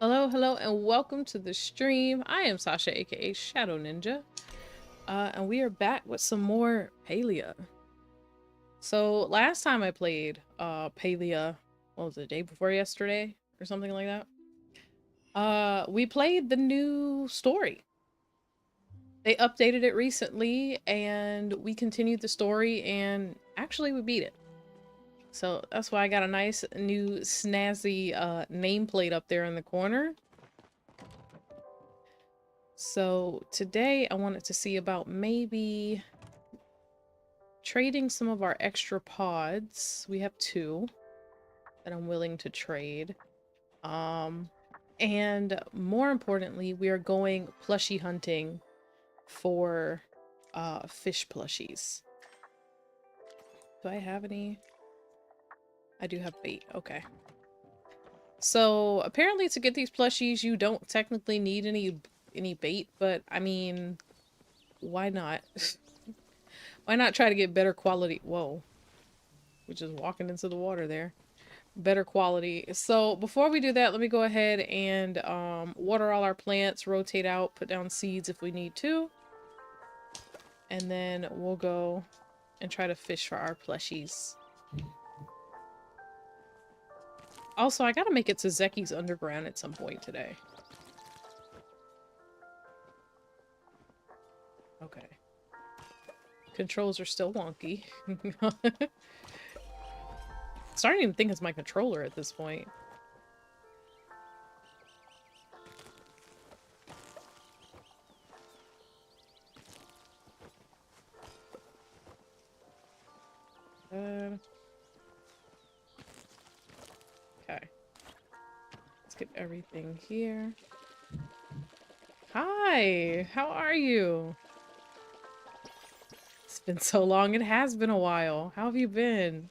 Hello, hello, and welcome to the stream. I am Sasha, aka Shadow Ninja, and we are back with some more Palia. So last time I played Palia, what was it, the day before yesterday or something like that? We played the new story. They updated it recently, and we continued the story, and actually we beat it. So that's why I got a nice new snazzy nameplate up there in the corner. So today I wanted to see about maybe trading some of our extra pods. We have two that I'm willing to trade. Um, and more importantly, we are going plushie hunting for fish plushies. Do I have any? I do have bait. Okay. So apparently to get these plushies, you don't technically need any bait, but I mean, why not? Why not try to get better quality? Whoa. We're just walking into the water there. Better quality. So before we do that, let me go ahead and water all our plants, rotate out, put down seeds if we need to. And then we'll go and try to fish for our plushies. Also, I gotta make it to Zeki's Underground at some point today. Okay. Controls are still wonky. Starting to even think it's my controller at this point. Okay. Let's get everything here. Hi! How are you? It's been so long. It has been a while. How have you been?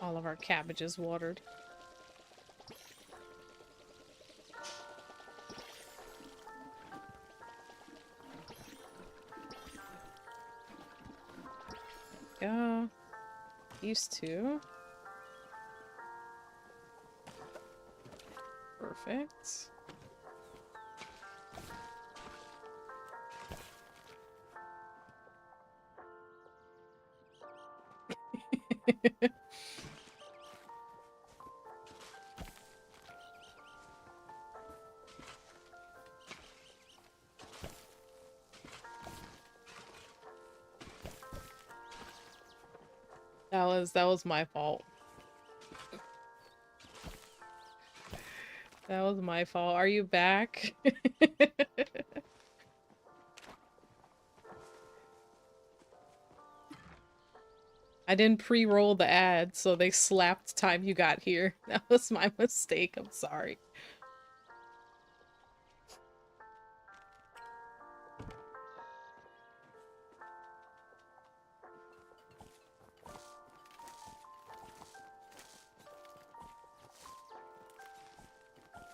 All of our cabbages watered. Yeah. Used to. Perfect. That was my fault. That was my fault. Are you back? I didn't pre-roll the ad, so they slapped time you got here. That was my mistake. I'm sorry.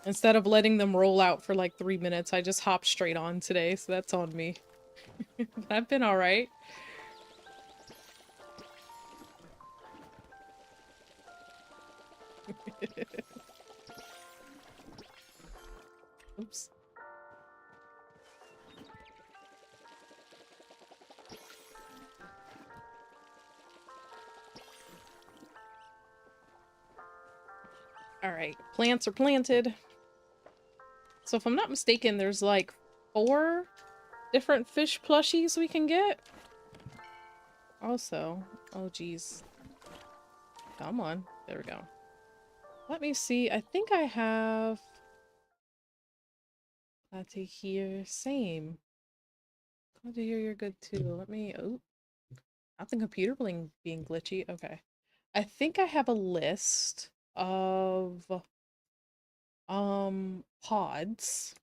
Instead of letting them roll out for like 3 minutes, I just hopped straight on today, so that's on me. I've been alright. Oops. Alright, plants are planted. So if I'm not mistaken, there's like 4 different fish plushies we can get. Also, oh geez. Come on. There we go. Let me see. I think I have... Glad to hear. Same. Glad to hear you're good too. Let me... Oh. Not the computer being glitchy. Okay. I think I have a list of pods.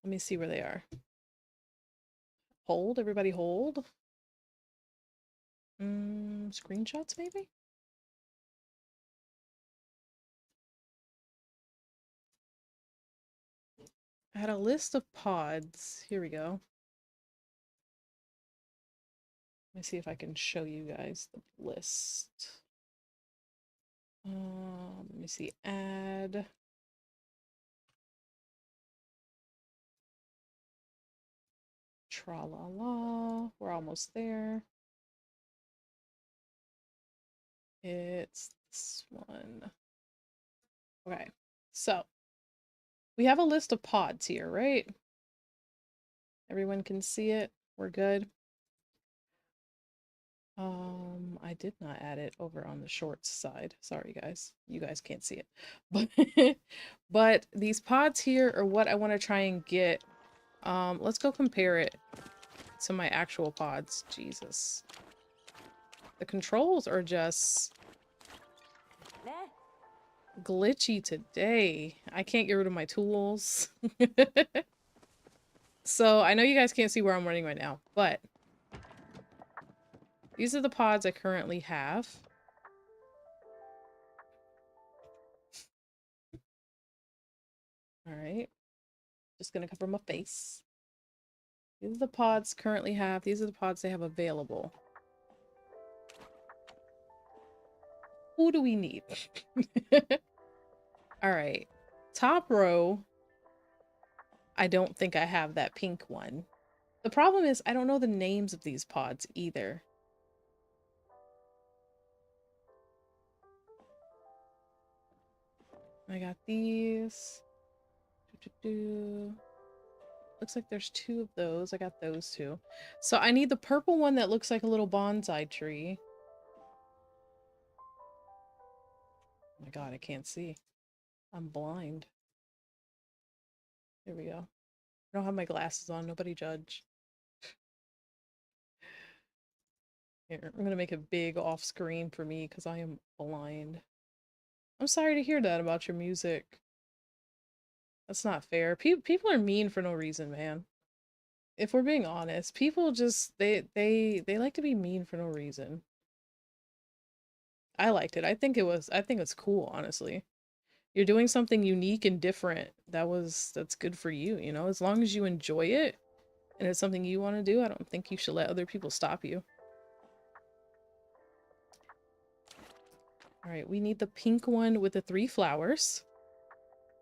Let me see where they are. Hold, everybody hold. Screenshots maybe? I had a list of pods. Here we go. Let me see if I can show you guys the list. Let me see. Add. Tra la la. We're almost there. It's this one. Okay. So we have a list of pods here, right? Everyone can see it. We're good. I did not add it over on the shorts side. Sorry, guys. You guys can't see it. But but these pods here are what I want to try and get. Let's go compare it to my actual pods. Jesus. The controls are just glitchy today. I can't get rid of my tools. So I know you guys can't see where I'm running right now, but these are the pods I currently have. All right. Just gonna cover my face. These are the pods currently have. These are the pods they have available. Who do we need? All right. Top row. I don't think I have that pink one. The problem is I don't know the names of these pods either. I got these. Looks like there's two of those. I got those two. So I need the purple one that looks like a little bonsai tree. Oh my god, I can't see. I'm blind. Here we go. I don't have my glasses on. Nobody judge. Here, I'm gonna make it big off screen for me because I am blind. I'm sorry to hear that about your music. That's not fair. People are mean for no reason, man. If we're being honest, people just they like to be mean for no reason. I liked it. I think it's cool, honestly. You're doing something unique and different. That's good for you, you know? As long as you enjoy it and it's something you want to do, I don't think you should let other people stop you. All right, we need the pink one with the 3 flowers.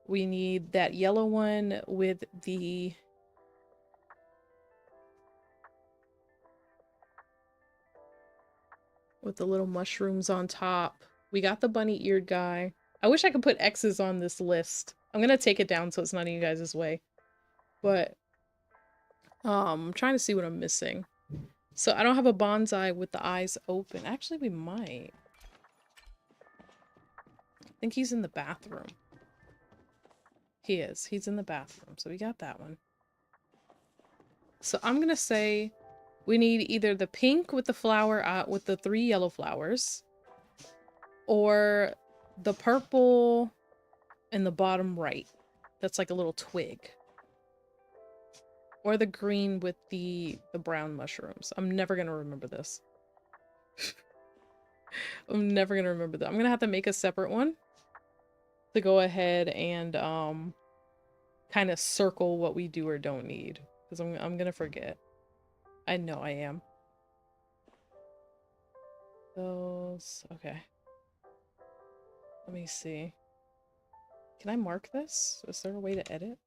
We need that yellow one with the little mushrooms on top. We got the bunny-eared guy. I wish I could put X's on this list. I'm gonna take it down so it's not in you guys' way. But I'm trying to see what I'm missing. So I don't have a bonsai with the eyes open. Actually, we might. I think he's in the bathroom. He is. He's in the bathroom. So we got that one. So I'm gonna say we need either the pink with the flower with the 3 yellow flowers, or the purple in the bottom right. That's like a little twig. Or the green with the brown mushrooms. I'm never gonna remember this. I'm never gonna remember that. I'm gonna have to make a separate one to go ahead and kind of circle what we do or don't need, because I'm gonna forget. I know I am. Those, okay. Let me see. Can I mark this? Is there a way to edit?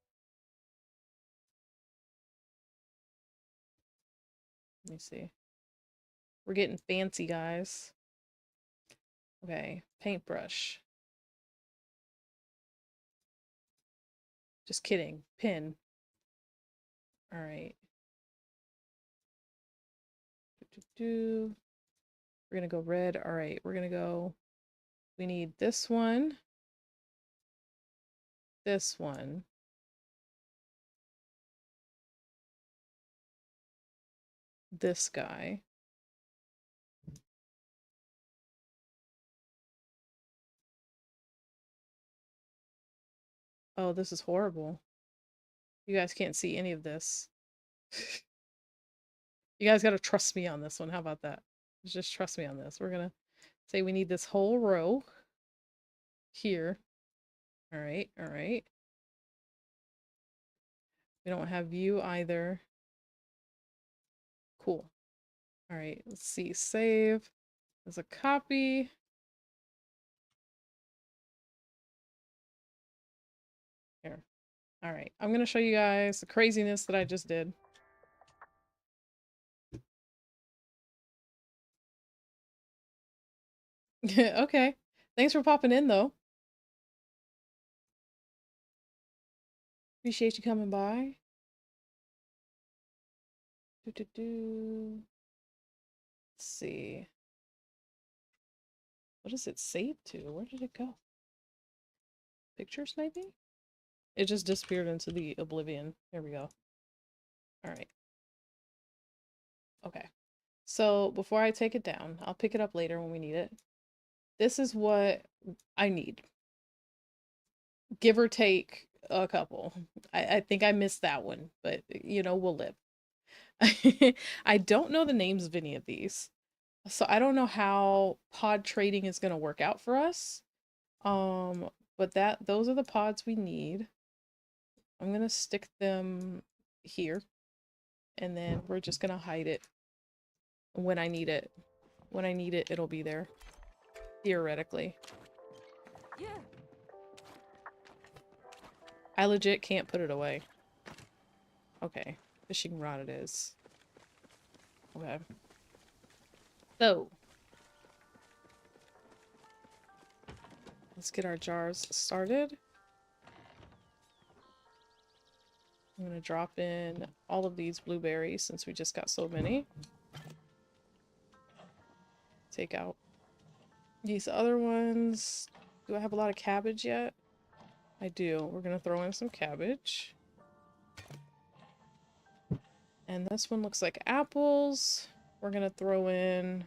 Let me see. We're getting fancy, guys. Okay, paintbrush. Just kidding. Pin. All right. We're gonna go red. All right, we're gonna go. We need this one. This one. This guy. Oh, this is horrible. You guys can't see any of this. You guys gotta trust me on this one. How about that? Just trust me on this. We're gonna say we need this whole row here. All right, all right. We don't have you either. Cool. All right, let's see. Save. There's a copy. Here. All right, I'm gonna show you guys the craziness that I just did. Okay. Thanks for popping in, though. Appreciate you coming by. Let's see. What does it save to? Where did it go? Pictures, maybe? It just disappeared into the oblivion. Here we go. All right. Okay. So before I take it down, I'll pick it up later when we need it. This is what I need. Give or take a couple. I think I missed that one, but you know, we'll live. I don't know the names of any of these. So I don't know how pod trading is going to work out for us. But those are the pods we need. I'm going to stick them here, and then we're just going to hide it when I need it. When I need it, it'll be there. Theoretically. Yeah. I legit can't put it away. Okay. Fishing rod it is. Okay. So. Let's get our jars started. I'm gonna drop in all of these blueberries since we just got so many. Take out these other ones. Do I have a lot of cabbage yet? I do. We're gonna throw in some cabbage. And this one looks like apples. We're gonna throw in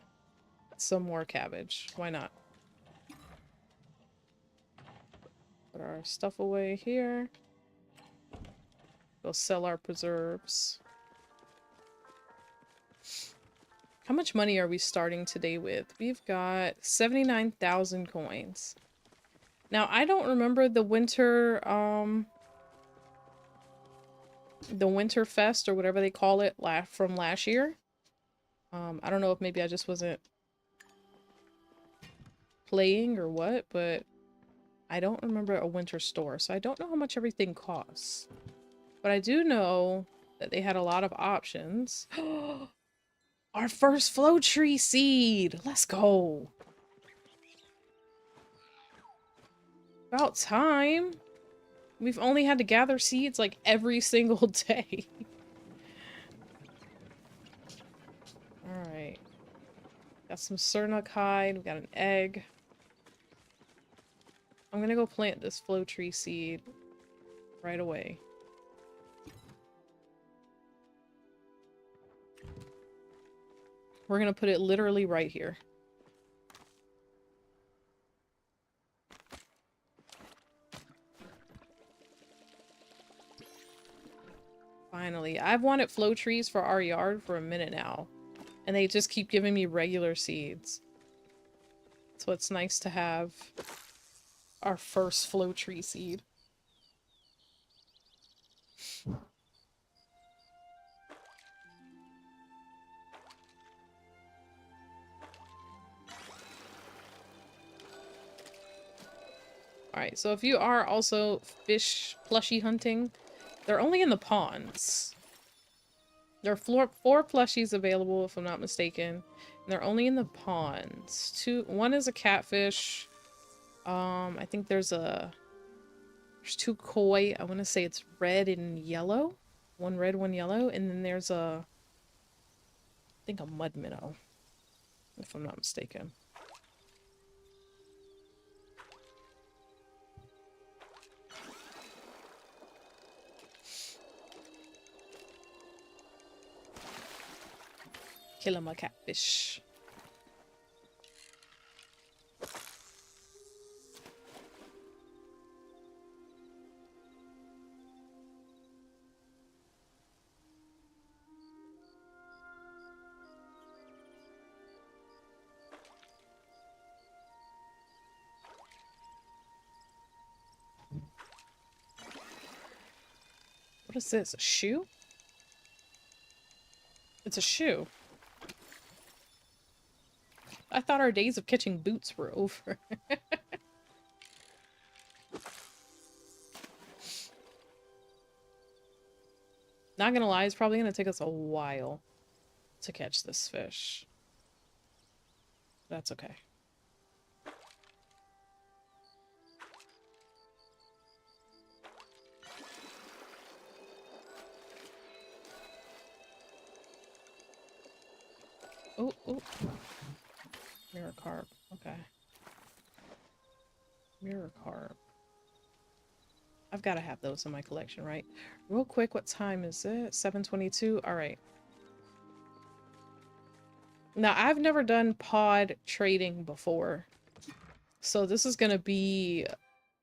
some more cabbage. Why not? Put our stuff away here. Go sell our preserves. How much money are we starting today with? We've got 79,000 coins. Now, I don't remember the winter fest or whatever they call it from last year. I don't know if maybe I just wasn't playing or what, but I don't remember a winter store, so I don't know how much everything costs. But I do know that they had a lot of options. Our first flow tree seed! Let's go! About time! We've only had to gather seeds like every single day. Alright. Got some Sernuk hide, we got an egg. I'm gonna go plant this flow tree seed right away. We're gonna put it literally right here. Finally. I've wanted flow trees for our yard for a minute now. And they just keep giving me regular seeds. So it's nice to have our first flow tree seed. Alright, so if you are also fish plushie hunting, they're only in the ponds. There are four plushies available, if I'm not mistaken. And they're only in the ponds. One is a catfish. I think there's two koi. I want to say it's red and yellow. One red, one yellow. And then there's I think a mud minnow, if I'm not mistaken. Kill him a catfish. What is this? A shoe? It's a shoe. I thought our days of catching boots were over. Not gonna lie, it's probably gonna take us a while to catch this fish. That's okay. Oh, oh. Mirror carp. Okay. Mirror carp. I've got to have those in my collection, right? Real quick, what time is it? 7:22? Alright. Now, I've never done pod trading before. So this is gonna be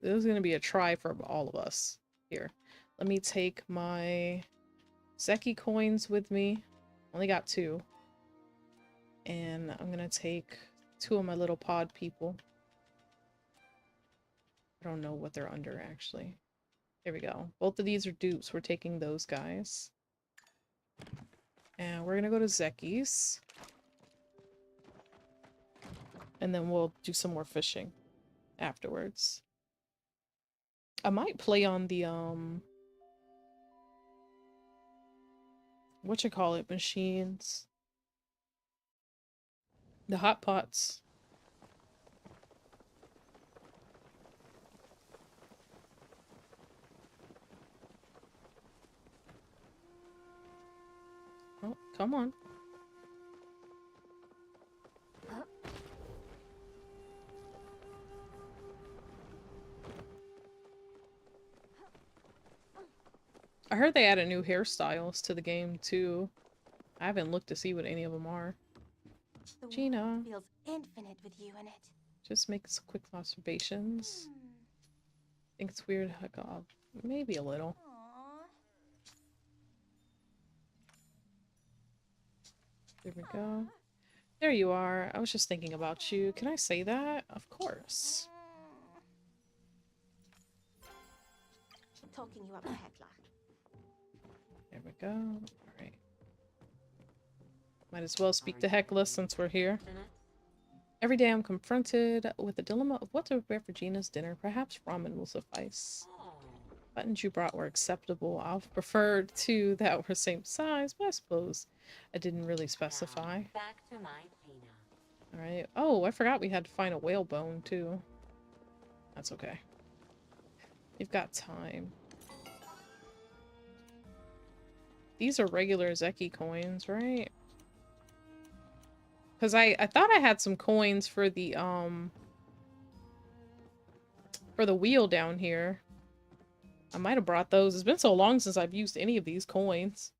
a try for all of us. Here. Let me take my Zeki coins with me. Only got 2. And I'm gonna take 2 of my little pod people. I don't know what they're under, actually. There we go. Both of these are dupes. We're taking those guys. And we're gonna go to Zeki's. And then we'll do some more fishing afterwards. I might play on the, whatchamacallit machines. The hot pots. Oh, come on. I heard they added new hairstyles to the game, too. I haven't looked to see what any of them are. The Gina. world feels infinite with you in it. Just make some quick observations. Think it's weird. Heck, maybe a little. Aww. There we go. There you are. I was just thinking about you. Can I say that? Of course. Talking you up, Hecla. There we go. Alright. Might as well speak to Hecla since we're here. Every day I'm confronted with the dilemma of what to prepare for Gina's dinner. Perhaps ramen will suffice. Buttons you brought were acceptable. I've preferred 2 that were same size, but I suppose I didn't really specify. Alright. Oh, I forgot we had to find a whale bone, too. That's okay. You've got time. These are regular Zeki coins, right? Because I thought I had some coins for the wheel down here. I might have brought those. It's been so long since I've used any of these coins.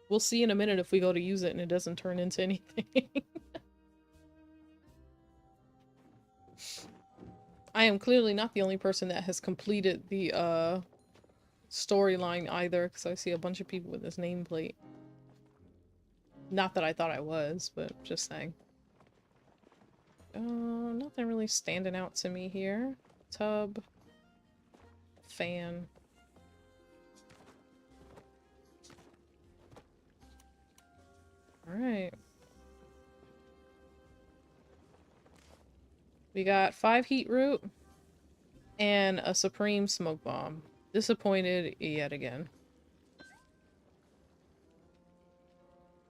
We'll see in a minute if we go to use it and it doesn't turn into anything. I am clearly not the only person that has completed the storyline either, because I see a bunch of people with this nameplate. Not that I thought I was, but just saying. Nothing really standing out to me here. Tub. Fan. Alright. We got 5 heat root and a supreme smoke bomb. Disappointed yet again.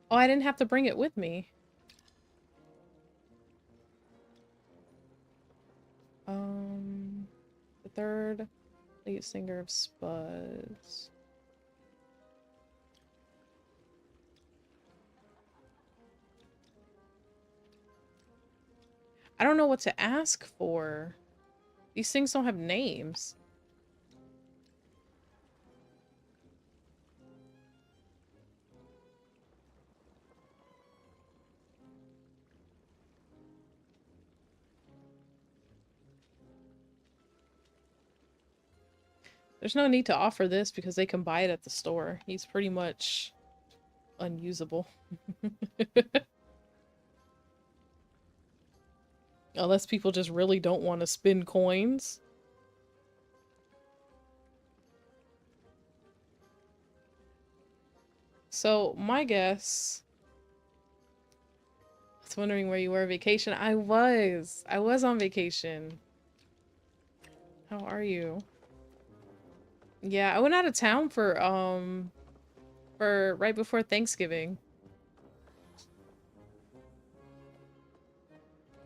Oh, I didn't have to bring it with me. The third lead singer of Spuds. I don't know what to ask for. These things don't have names. There's no need to offer this because they can buy it at the store. He's pretty much unusable. Unless people just really don't want to spend coins. So, my guess... I was wondering where you were on vacation. I was. I was on vacation. How are you? Yeah, I went out of town for right before Thanksgiving.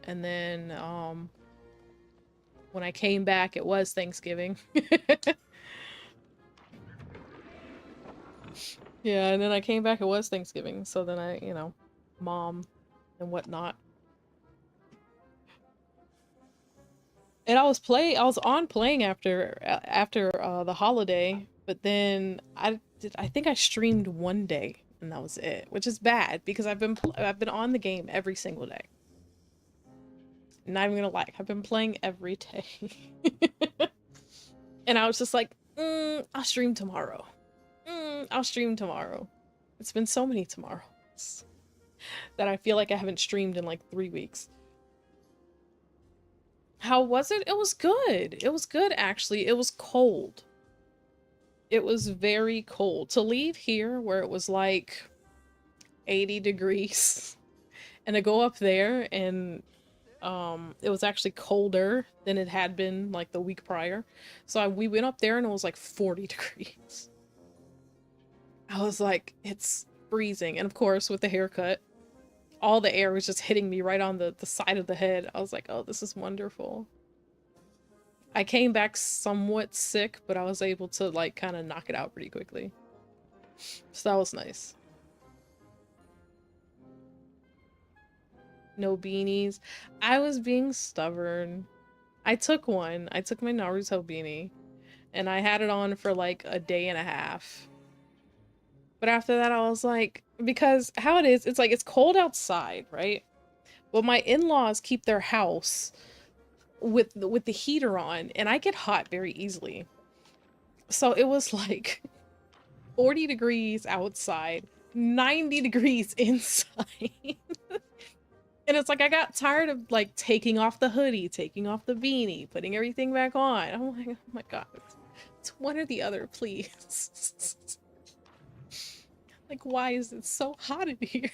And then, when I came back, it was Thanksgiving. Yeah, and then I came back, it was Thanksgiving. So then I, you know, mom and whatnot. And I was on playing after the holiday, but then I think I streamed one day and that was it, which is bad because I've been on the game every single day. Not even gonna lie, I've been playing every day. And I was just like, I'll stream tomorrow. I'll stream tomorrow. It's been so many tomorrows that I feel like I haven't streamed in like 3 weeks. How was it? It was good. It was good, actually. It was cold. It was very cold. To leave here where it was like 80 degrees and to go up there and it was actually colder than it had been like the week prior. So we went up there and it was like 40 degrees. I was like, it's freezing. And of course, with the haircut, all the air was just hitting me right on the side of the head. I was like, oh, this is wonderful. I came back somewhat sick, but I was able to like kind of knock it out pretty quickly. So that was nice. No beanies. I was being stubborn. I took one. I took my Naruto beanie and I had it on for like a day and a half. But after that, I was like, because how it is, it's like, it's cold outside, right? Well, my in-laws keep their house with the heater on, and I get hot very easily. So it was like 40 degrees outside, 90 degrees inside. And it's like, I got tired of like taking off the hoodie, taking off the beanie, putting everything back on. I'm like, oh my God, it's one or the other, please. Like, why is it so hot in here?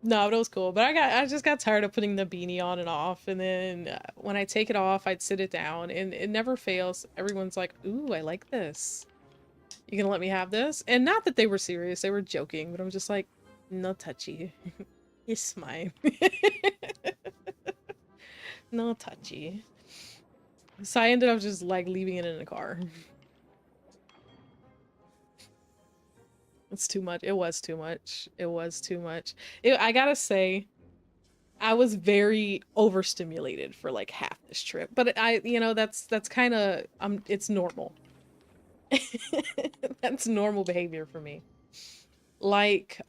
No, but it was cool. But I just got tired of putting the beanie on and off. And then when I take it off, I'd sit it down and it never fails. Everyone's like, ooh, I like this. You gonna let me have this? And not that they were serious, they were joking, but I'm just like, no touchy. It's mine. No touchy. So I ended up just like leaving it in the car. It's too much. It was too much. It was too much. I gotta say, I was very overstimulated for like half this trip. But you know, that's kind of it's normal. That's normal behavior for me. Like,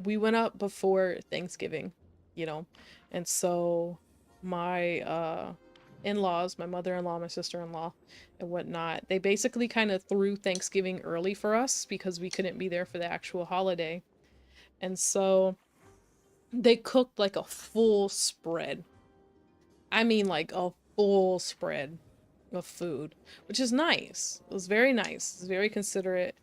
we went up before Thanksgiving, you know, and so my in-laws, my mother-in-law, my sister-in-law, and whatnot, they basically kind of threw Thanksgiving early for us because we couldn't be there for the actual holiday. And so they cooked like a full spread. I mean, like a full spread of food, which is nice. It was very nice. It's very considerate.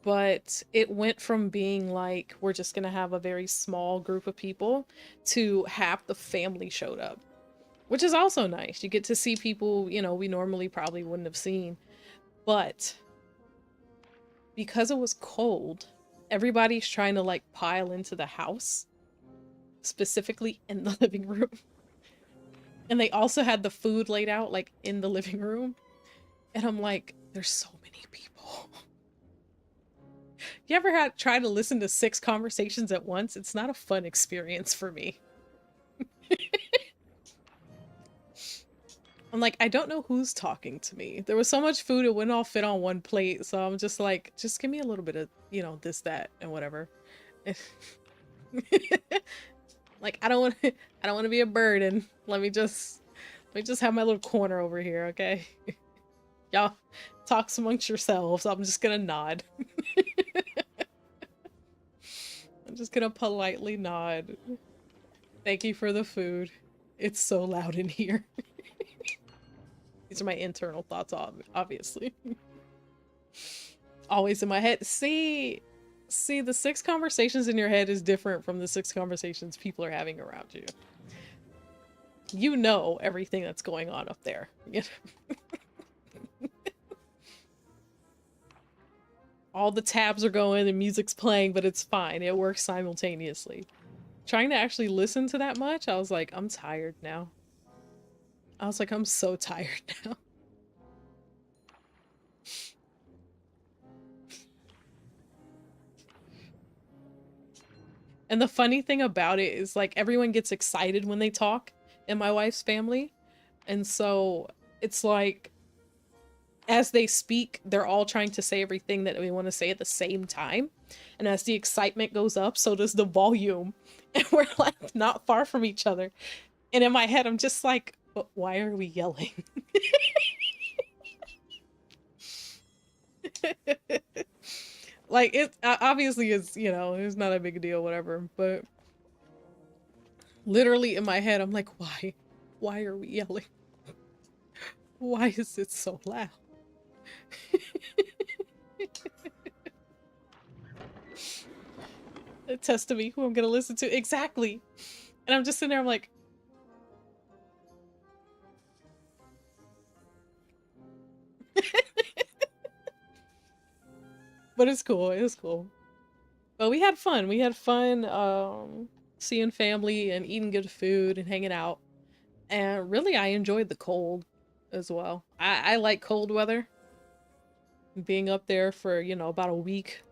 But it went from being like we're just gonna have a very small group of people to half the family showed up, which is also nice. You get to see people, you know, we normally probably wouldn't have seen. But because it was cold, everybody's trying to like pile into the house, specifically in the living room. And they also had the food laid out like in the living room. And I'm like, there's so many people. You ever try to listen to 6 conversations at once? It's not a fun experience for me. I'm like, I don't know who's talking to me. There was so much food, it wouldn't all fit on one plate. So I'm just like, just give me a little bit of, you know, this, that, and whatever. Like, I don't want to be a burden. Let me just have my little corner over here, okay? Y'all talk amongst yourselves. I'm just gonna nod. just gonna politely nod. Thank you for the food. It's so loud in here. These are my internal thoughts, obviously. Always in my head. See, the 6 conversations in your head is different from the 6 conversations people are having around you. You know everything that's going on up there. All the tabs are going and music's playing, but it's fine. It works simultaneously. Trying to actually listen to that much, I was like, I'm tired now. I was like, I'm so tired now. And the funny thing about it is, like, everyone gets excited when they talk in my wife's family. And so it's like, as they speak, they're all trying to say everything that we want to say at the same time. And as the excitement goes up, so does the volume. And we're like not far from each other. And in my head, I'm just like, but why are we yelling? Like, it obviously is, you know, it's not a big deal, whatever. But literally in my head, I'm like, why? Why are we yelling? Why is it so loud? A test of me who I'm gonna listen to. Exactly. And I'm just sitting there, I'm like, but it's cool, it's cool. But we had fun. We had fun seeing family and eating good food and hanging out. And really I enjoyed the cold as well. I like cold weather. Being up there for, you know, about a week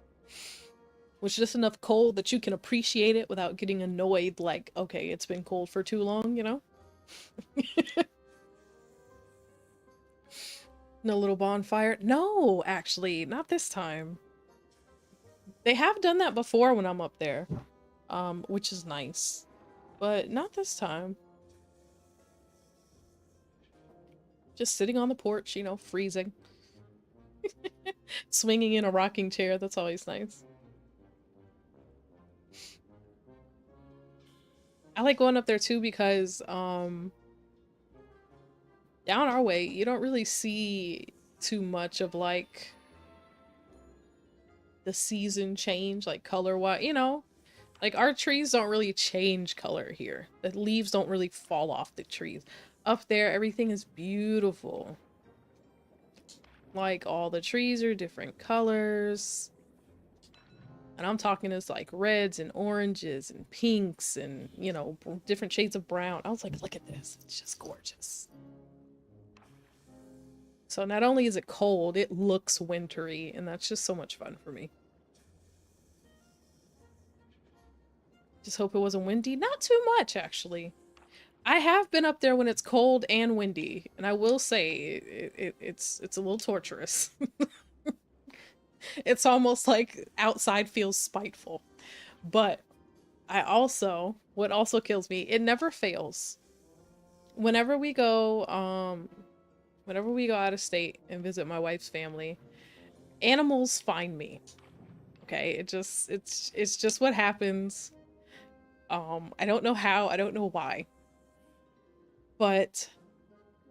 was just enough cold that you can appreciate it without getting annoyed, like, okay, it's been cold for too long, you know? No little bonfire. No, actually, not this time. They have done that before when I'm up there, which is nice, but not this time. Just sitting on the porch, you know, freezing. Swinging in a rocking chair, that's always nice. I like going up there too because, down our way, you don't really see too much of, like, the season change, like, color-wise, you know? Like, our trees don't really change color here. The leaves don't really fall off the trees. Up there, everything is beautiful. Like, all the trees are different colors. And I'm talking as, like, reds and oranges and pinks and, you know, different shades of brown. I was like, look at this. It's just gorgeous. So not only is it cold, it looks wintry, and that's just so much fun for me. Just hope it wasn't windy. Not too much, actually. I have been up there when it's cold and windy, and I will say it's a little torturous. It's almost like outside feels spiteful. But what also kills me, it never fails. Whenever we go out of state and visit my wife's family, animals find me. Okay, it's just what happens. I don't know how, I don't know why. But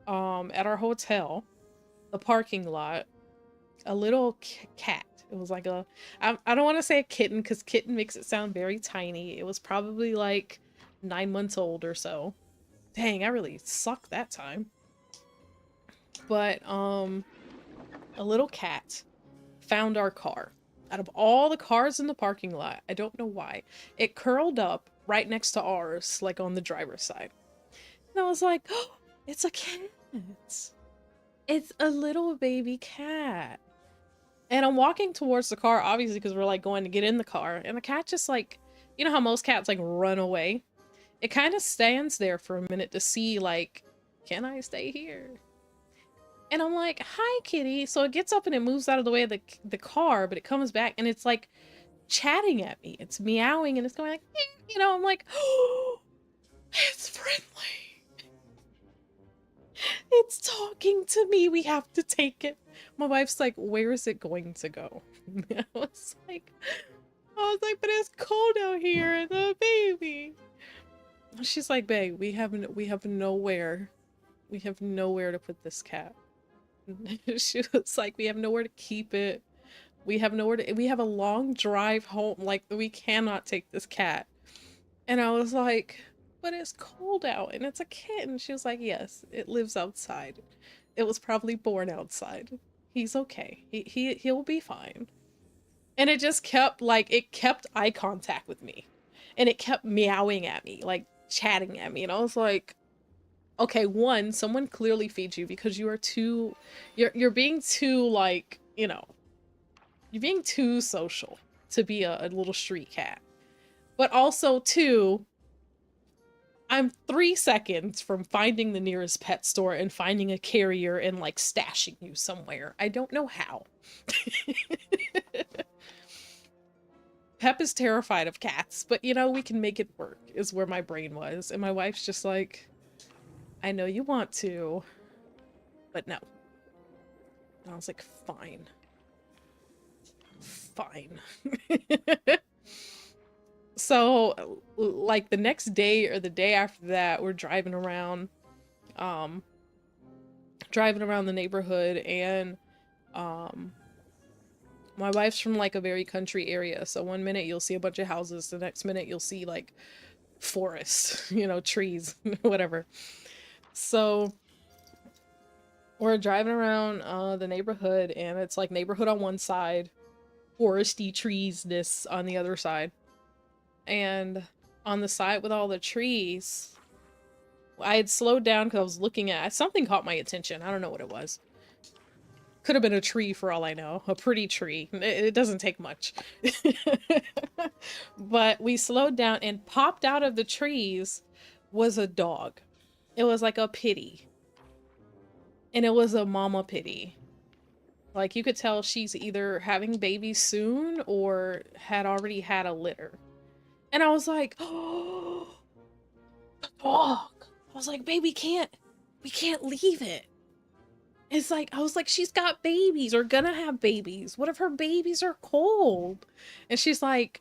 at our hotel, the parking lot, a little cat. It was like I don't want to say a kitten because kitten makes it sound very tiny. It was probably like 9 months old or so. Dang, I really sucked that time. But a little cat found our car. Out of all the cars in the parking lot, I don't know why, it curled up right next to ours, like on the driver's side. And I was like, oh, it's a cat. It's a little baby cat. And I'm walking towards the car, obviously, because we're like going to get in the car. And the cat just, like, you know how most cats like run away? It kind of stands there for a minute to see, like, can I stay here? And I'm like, hi, kitty. So it gets up and it moves out of the way of the car, but it comes back and it's like chatting at me. It's meowing and it's going like, you know, I'm like, oh, it's friendly. It's talking to me. We have to take it. My wife's like, where is it going to go? I was like, I was like, but it's cold out here, the baby. She's like, babe, we have nowhere to put this cat. She was like, we have nowhere to keep it. We have a long drive home. Like, we cannot take this cat. And I was like, but it's cold out and it's a kitten. She was like, yes, it lives outside. It was probably born outside. He's okay. He'll be fine. And it just kept it kept eye contact with me. And it kept meowing at me, like chatting at me. And I was like, okay, one, someone clearly feeds you because you are too you're being too you're being too social to be a little street cat. But also two, I'm 3 seconds from finding the nearest pet store and finding a carrier and like stashing you somewhere. I don't know how. Pep is terrified of cats, but we can make it work, is where my brain was. And my wife's just like, I know you want to, but no. And I was like, fine. Fine. So, like, the next day or the day after that, we're driving around the neighborhood, and my wife's from like a very country area, so one minute you'll see a bunch of houses, the next minute you'll see like forest, trees, whatever. So we're driving around the neighborhood, and it's like neighborhood on one side, foresty trees-ness on the other side. And on the side with all the trees, I had slowed down because I was looking at something caught my attention. I don't know what it was. Could have been a tree for all I know. A pretty tree. It doesn't take much. But we slowed down, and popped out of the trees was a dog. It was like a pitty. And it was a mama pitty. Like, you could tell she's either having babies soon or had already had a litter. And I was like, oh, the dog. I was like, babe, we can't leave it. It's like, I was like, she's got babies or gonna have babies. What if her babies are cold? And she's like,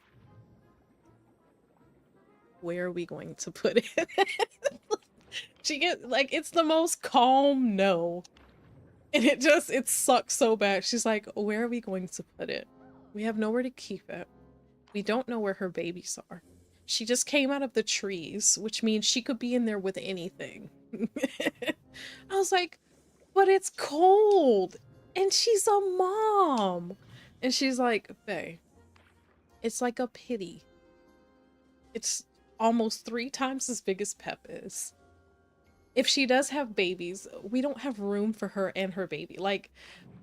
where are we going to put it? She gets like, it's the most calm no. And it sucks so bad. She's like, where are we going to put it? We have nowhere to keep it. We don't know where her babies are. She just came out of the trees, which means she could be in there with anything. I was like, but it's cold. And she's a mom. And she's like, Faye, it's like a pitty. It's almost 3 times as big as Pep is. If she does have babies, we don't have room for her and her baby. Like,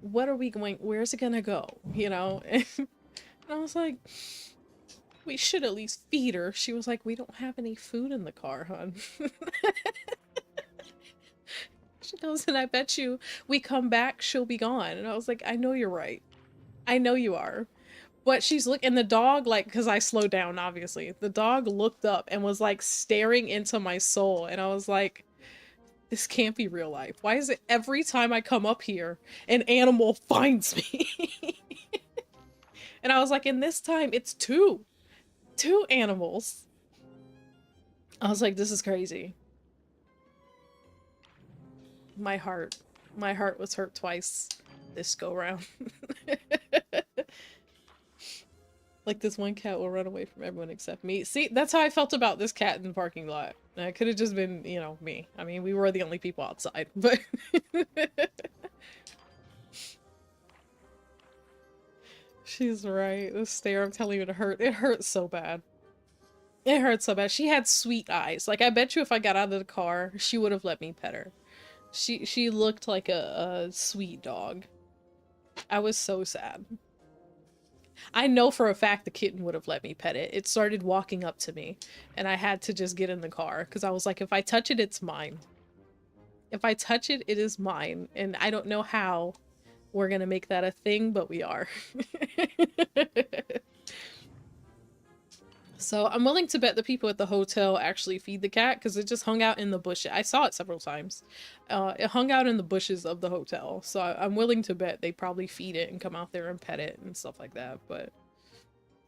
what are we going, where's it gonna go? And I was like, we should at least feed her. She was like, we don't have any food in the car, hon. She goes, and I bet you we come back, she'll be gone. And I was like, I know you're right. I know you are. But she's and the dog, like, because I slowed down, obviously. The dog looked up and was like staring into my soul. And I was like, this can't be real life. Why is it every time I come up here, an animal finds me? And I was like, and this time it's two animals. I was like, this is crazy. My heart was hurt twice this go round. Like, this one cat will run away from everyone except me. See, that's how I felt about this cat in the parking lot. It could have just been, me. I mean, we were the only people outside, but she's right. The stare, I'm telling you, it hurt. It hurt so bad. It hurt so bad. She had sweet eyes. Like, I bet you if I got out of the car, she would have let me pet her. She looked like a sweet dog. I was so sad. I know for a fact the kitten would have let me pet it. It started walking up to me, and I had to just get in the car because I was like, if I touch it, it's mine. If I touch it, it is mine. And I don't know how we're gonna make that a thing, but we are. So I'm willing to bet the people at the hotel actually feed the cat because it just hung out in the bushes. I saw it several times. It hung out in the bushes of the hotel. So I'm willing to bet they probably feed it and come out there and pet it and stuff like that. But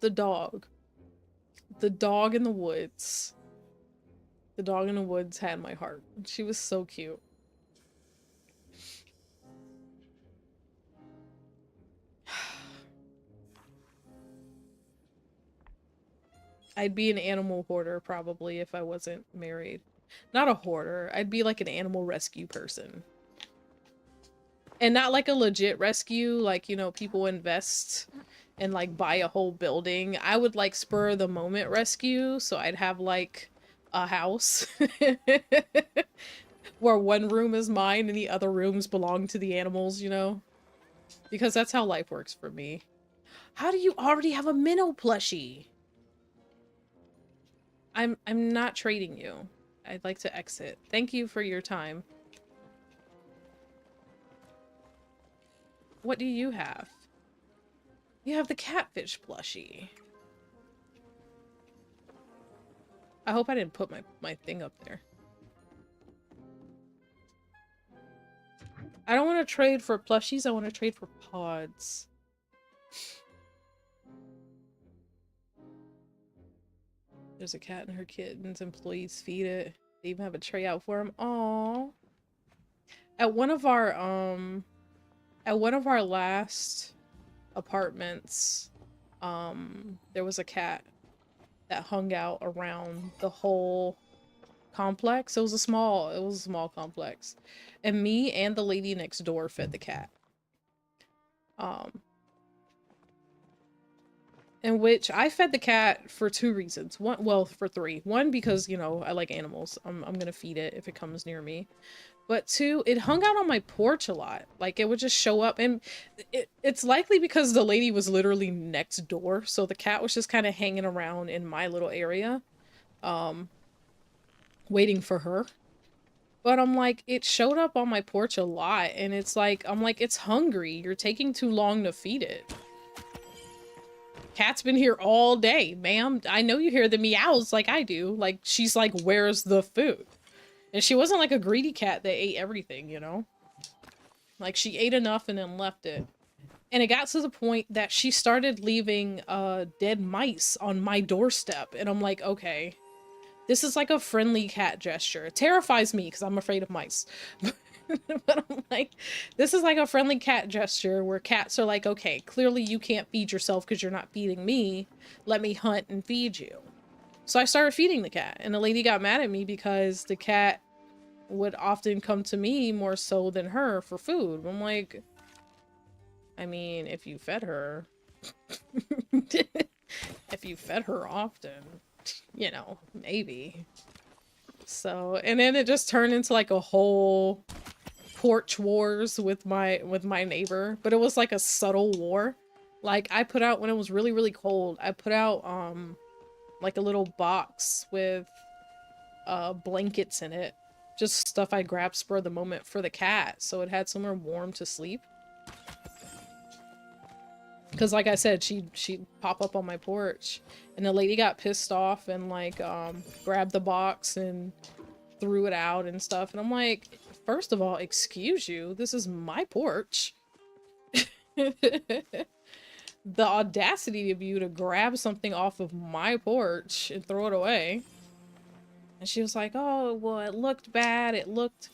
The dog. The dog in the woods. The dog in the woods had my heart. She was so cute. I'd be an animal hoarder probably if I wasn't married. Not a hoarder. I'd be like an animal rescue person. And not like a legit rescue, like, you know, people invest and like buy a whole building. I would like spur of the moment rescue, so I'd have like a house where one room is mine and the other rooms belong to the animals, you know? Because that's how life works for me. How do you already have a minnow plushie? I'm not trading you. I'd like to exit. Thank you for your time. What do you have? You have the catfish plushie. I hope I didn't put my thing up there. I don't want to trade for plushies, I want to trade for pods. There's a cat and her kittens. Employees feed it. They even have a tray out for them. Aww. At one of our last apartments, there was a cat that hung out around the whole complex. It was a small complex. And me and the lady next door fed the cat. In which I fed the cat for 2 reasons. For 3. 1, because, you know, I like animals. I'm gonna feed it if it comes near me. But 2, it hung out on my porch a lot. Like, it would just show up, and it's likely because the lady was literally next door, so the cat was just kind of hanging around in my little area, waiting for her. But I'm like, it showed up on my porch a lot, and it's like, I'm like, it's hungry. You're taking too long to feed it. Cat's been here all day, ma'am. I know you hear the meows like I do. Like, she's like, where's the food? And she wasn't like a greedy cat that ate everything, you know? Like, she ate enough and then left it. And it got to the point that she started leaving dead mice on my doorstep. And I'm like, okay, this is like a friendly cat gesture. It terrifies me because I'm afraid of mice. But I'm like, this is like a friendly cat gesture where cats are like, okay, clearly you can't feed yourself because you're not feeding me. Let me hunt and feed you. So I started feeding the cat, and the lady got mad at me because the cat would often come to me more so than her for food. I'm like, I mean, if you fed her, if you fed her often, you know, maybe. So, and then it just turned into like a whole porch wars with my neighbor, but it was like a subtle war. Like, I put out, when it was really, really cold, I put out, like a little box with, blankets in it. Just stuff I grabbed spur of the moment for the cat, so it had somewhere warm to sleep. Because, like I said, she'd pop up on my porch, and the lady got pissed off and, like, grabbed the box and threw it out and stuff. And I'm like, first of all, excuse you, this is my porch. The audacity of you to grab something off of my porch and throw it away. And she was like, oh, well, it looked bad. It looked,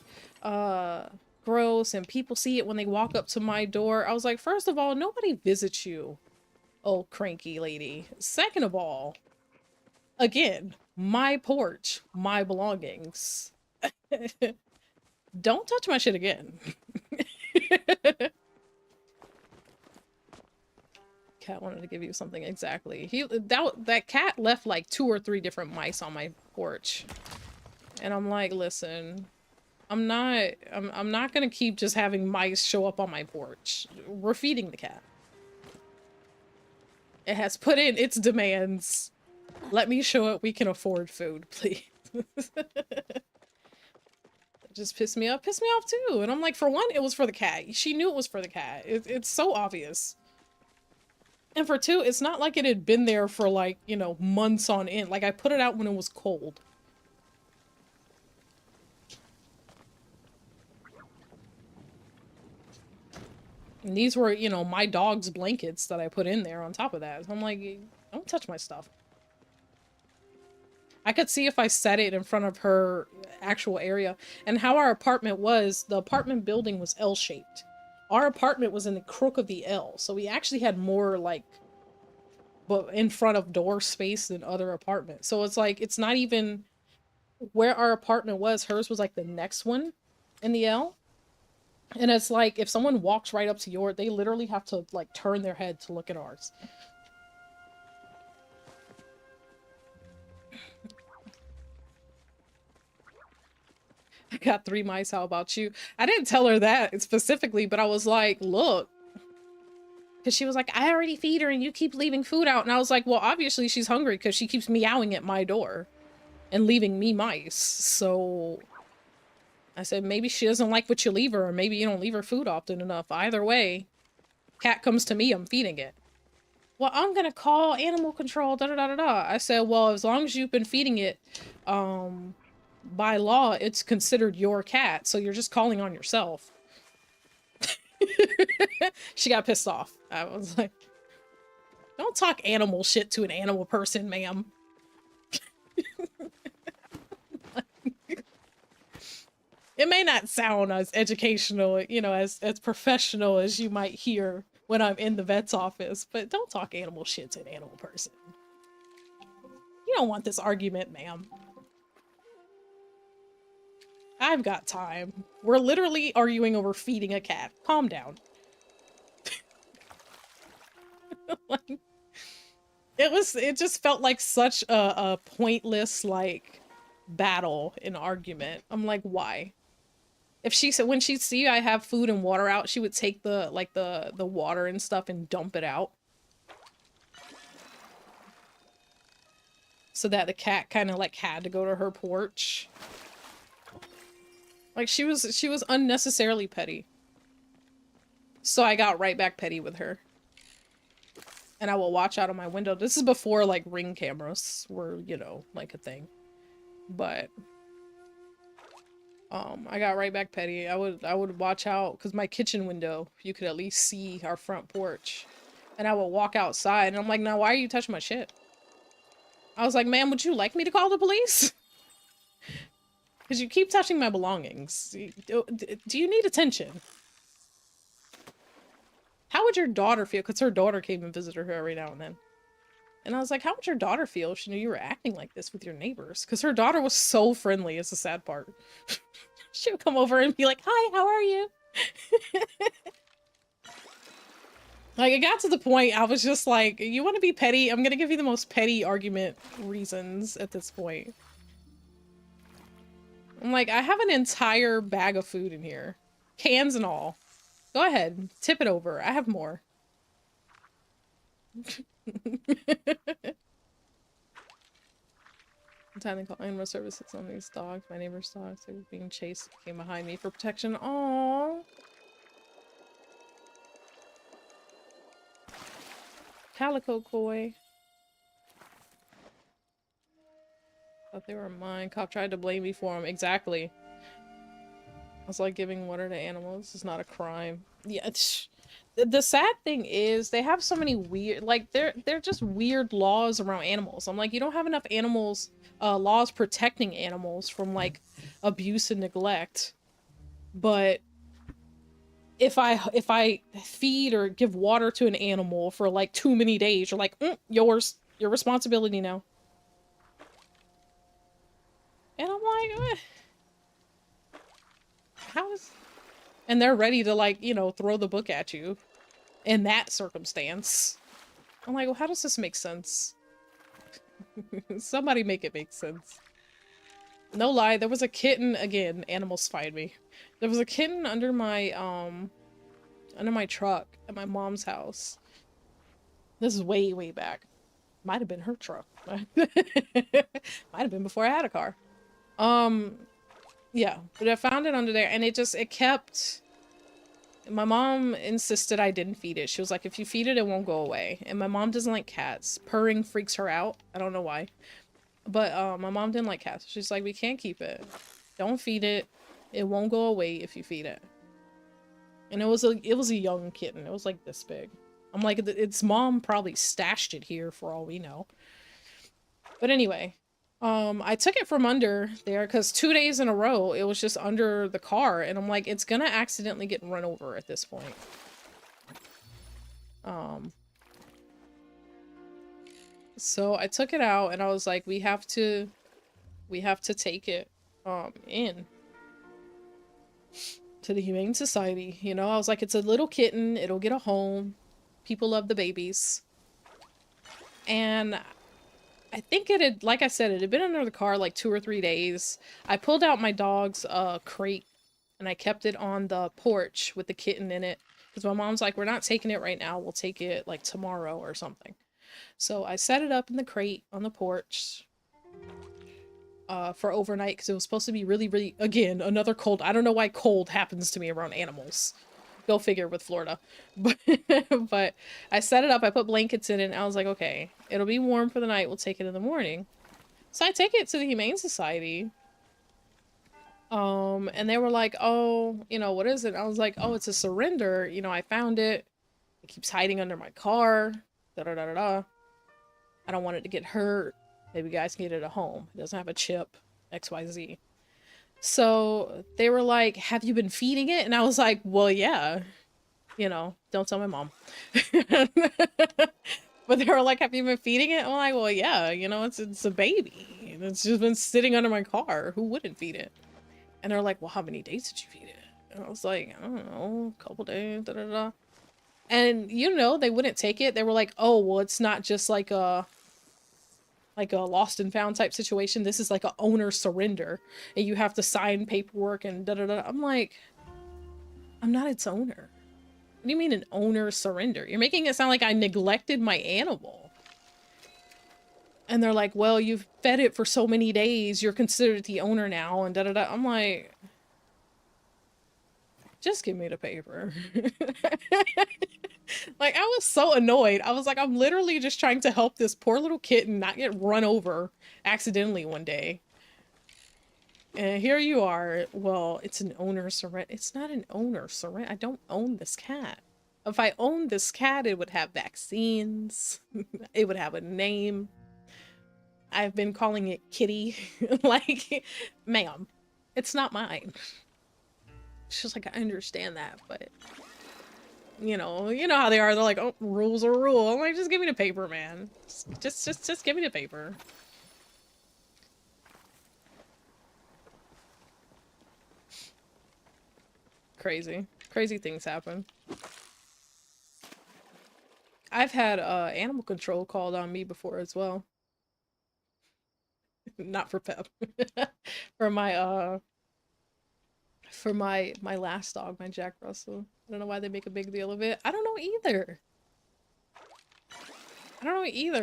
gross, and people see it when they walk up to my door. I was like, first of all, nobody visits you, oh cranky lady. Second of all, again, my porch, my belongings. Don't touch my shit again. Cat wanted to give you something. Exactly. That cat left like 2 or 3 different mice on my porch. And I'm like, listen, I'm not gonna keep just having mice show up on my porch. We're feeding the cat. It has put in its demands. Let me show it we can afford food, please. It just pissed me off. Pissed me off too. And I'm like, for one, it was for the cat. She knew it was for the cat. It's so obvious. And for 2, it's not like it had been there for like, you know, months on end. Like, I put it out when it was cold. And these were, you know, my dog's blankets that I put in there on top of that. So I'm like, don't touch my stuff. I could see if I set it in front of her actual area. And how our apartment was, the apartment building was L-shaped. Our apartment was in the crook of the L, so we actually had more, like, but in front of door space than other apartments. So it's like, it's not even where our apartment was. Hers was like the next one in the L. And it's like, if someone walks right up to yours, they literally have to, like, turn their head to look at ours. I got 3 mice, how about you? I didn't tell her that specifically, but I was like, look. Because she was like, I already feed her and you keep leaving food out. And I was like, well, obviously she's hungry because she keeps meowing at my door and leaving me mice. So I said, maybe she doesn't like what you leave her, or maybe you don't leave her food often enough. Either way, cat comes to me, I'm feeding it. Well, I'm gonna call animal control, da-da-da-da-da. I said, well, as long as you've been feeding it, by law, it's considered your cat, so you're just calling on yourself. She got pissed off. I was like, don't talk animal shit to an animal person, ma'am. It may not sound as educational, you know, as professional as you might hear when I'm in the vet's office, but don't talk animal shit to an animal person. You don't want this argument, ma'am. I've got time. We're literally arguing over feeding a cat. Calm down. Like, it just felt like such a pointless, like, battle and argument. I'm like, why? If she said, when she'd see I have food and water out, she would take the, like, the water and stuff and dump it out. So that the cat kind of, like, had to go to her porch. Like, she was unnecessarily petty. So I got right back petty with her. And I will watch out of my window. This is before, like, Ring cameras were, you know, like, a thing. But I got right back petty. I would watch out, because my kitchen window, you could at least see our front porch. And I would walk outside, and I'm like, now why are you touching my shit? I was like, ma'am, would you like me to call the police? Because you keep touching my belongings. Do you need attention? How would your daughter feel? Because her daughter came and visited her every now and then. And I was like, how would your daughter feel if she knew you were acting like this with your neighbors? Because her daughter was so friendly, is the sad part. She would come over and be like, hi, how are you? Like, it got to the point, I was just like, you want to be petty? I'm going to give you the most petty argument reasons at this point. I'm like, I have an entire bag of food in here. Cans and all. Go ahead. Tip it over. I have more. Time to call animal services on these dogs. My neighbor's dogs. They were being chased. Came behind me for protection. Aww. Calico Koi. Thought they were mine. Cop tried to blame me for them. Exactly. I was like, giving water to animals is not a crime. Yeah, the sad thing is they have so many weird, like, they're just weird laws around animals. I'm like, you don't have enough animals, laws protecting animals from, like, abuse and neglect. But if I feed or give water to an animal for, like, too many days, you're like, yours, your responsibility now. And I'm like, how is... And they're ready to, like, you know, throw the book at you in that circumstance. I'm like, well, how does this make sense? Somebody make it make sense. No lie, there was a kitten, again, animals find me. There was a kitten under my truck at my mom's house. This is way, way back. Might have been her truck. Might have been before I had a car. Yeah, but I found it under there, and it kept... My mom insisted I didn't feed it. She was like, if you feed it, it won't go away. And my mom doesn't like cats. Purring freaks her out. I don't know why. But my mom didn't like cats. She's like, we can't keep it. Don't feed it. It won't go away if you feed it. And it was a young kitten. It was like this big. I'm like, its mom probably stashed it here for all we know. But anyway, I took it from under there because 2 days in a row it was just under the car, and I'm like, it's gonna accidentally get run over at this point. So I took it out and I was like, we have to take it in to the Humane Society. You know, I was like, it's a little kitten, it'll get a home. People love the babies. And I think it had, like I said, it had been under the car like 2 or 3 days. I pulled out my dog's crate and I kept it on the porch with the kitten in it. Because my mom's like, we're not taking it right now. We'll take it like tomorrow or something. So I set it up in the crate on the porch for overnight because it was supposed to be really, really, again, another cold. I don't know why cold happens to me around animals. Go figure with Florida. But I set it up, I put blankets in it, and I was like, okay, it'll be warm for the night, we'll take it in the morning. So I take it to the Humane Society. And they were like, oh, you know, what is it? I was like, oh, it's a surrender. You know, I found it. It keeps hiding under my car. Da da da da da. I don't want it to get hurt. Maybe you guys can get it at home. It doesn't have a chip. XYZ. So they were like, have you been feeding it? And I was like, well, yeah. You know, don't tell my mom. But they were like, have you been feeding it? I'm like, well, yeah, you know, it's a baby. It's just been sitting under my car. Who wouldn't feed it? And they're like, well, how many days did you feed it? And I was like, I don't know, a couple days, da da da. And, you know, they wouldn't take it. They were like, oh, well, it's not just like a lost and found type situation. This is like a owner surrender. And you have to sign paperwork and da da da. I'm like, I'm not its owner. What do you mean an owner surrender? You're making it sound like I neglected my animal. And they're like, well, you've fed it for so many days. You're considered the owner now. And da da da. I'm like, just give me the paper. Like, I was so annoyed. I was like, I'm literally just trying to help this poor little kitten not get run over accidentally one day. And here you are. Well, it's an owner surrender. It's not an owner surrender. I don't own this cat. If I owned this cat, it would have vaccines. It would have a name. I've been calling it Kitty. Like, ma'am, it's not mine. It's just like, I understand that, but you know how they are. They're like, oh, rules are rule. I'm like, just give me the paper, man. Just give me the paper. Crazy things happen. I've had animal control called on me before as well. Not for Pep. For my last dog, my Jack Russell. I don't know why they make a big deal of it. I don't know either.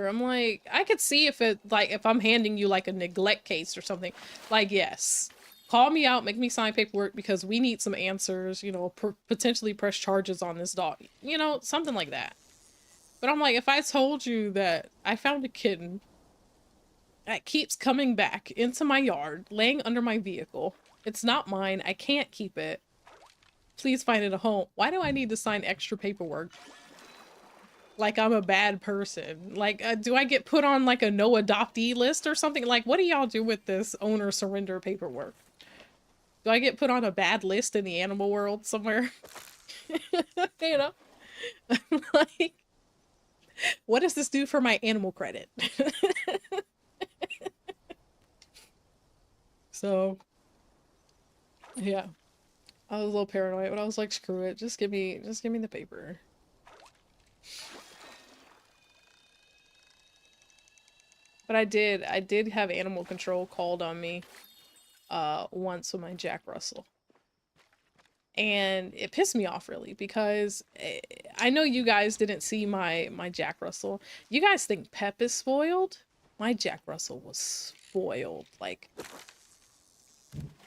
I'm like, I could see if it, like, if I'm handing you like a neglect case or something. Like, yes, call me out, make me sign paperwork because we need some answers, you know, potentially press charges on this dog, you know, something like that. But I'm like, if I told you that I found a kitten that keeps coming back into my yard, laying under my vehicle, it's not mine, I can't keep it, please find it a home. Why do I need to sign extra paperwork? Like I'm a bad person. Like, do I get put on like a no adoptee list or something? Like, what do y'all do with this owner surrender paperwork? Do I get put on a bad list in the animal world somewhere? You know? Like, what does this do for my animal credit? So, yeah. I was a little paranoid, but I was like, screw it. Just give me the paper. But I did have animal control called on me once with my Jack Russell. And it pissed me off really because I know you guys didn't see my Jack Russell. You guys think Pep is spoiled? My Jack Russell was spoiled. Like,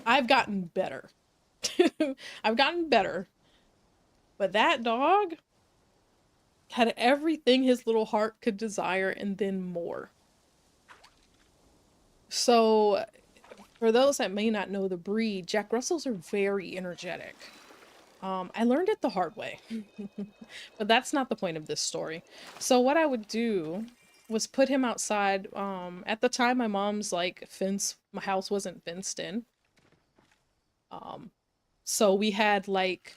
I've gotten better. I've gotten better. But that dog had everything his little heart could desire and then more. So, for those that may not know the breed, Jack Russells are very energetic. I learned it the hard way, but that's not the point of this story. So what I would do was put him outside. At the time, my mom's like my house wasn't fenced in. Um, so we had like,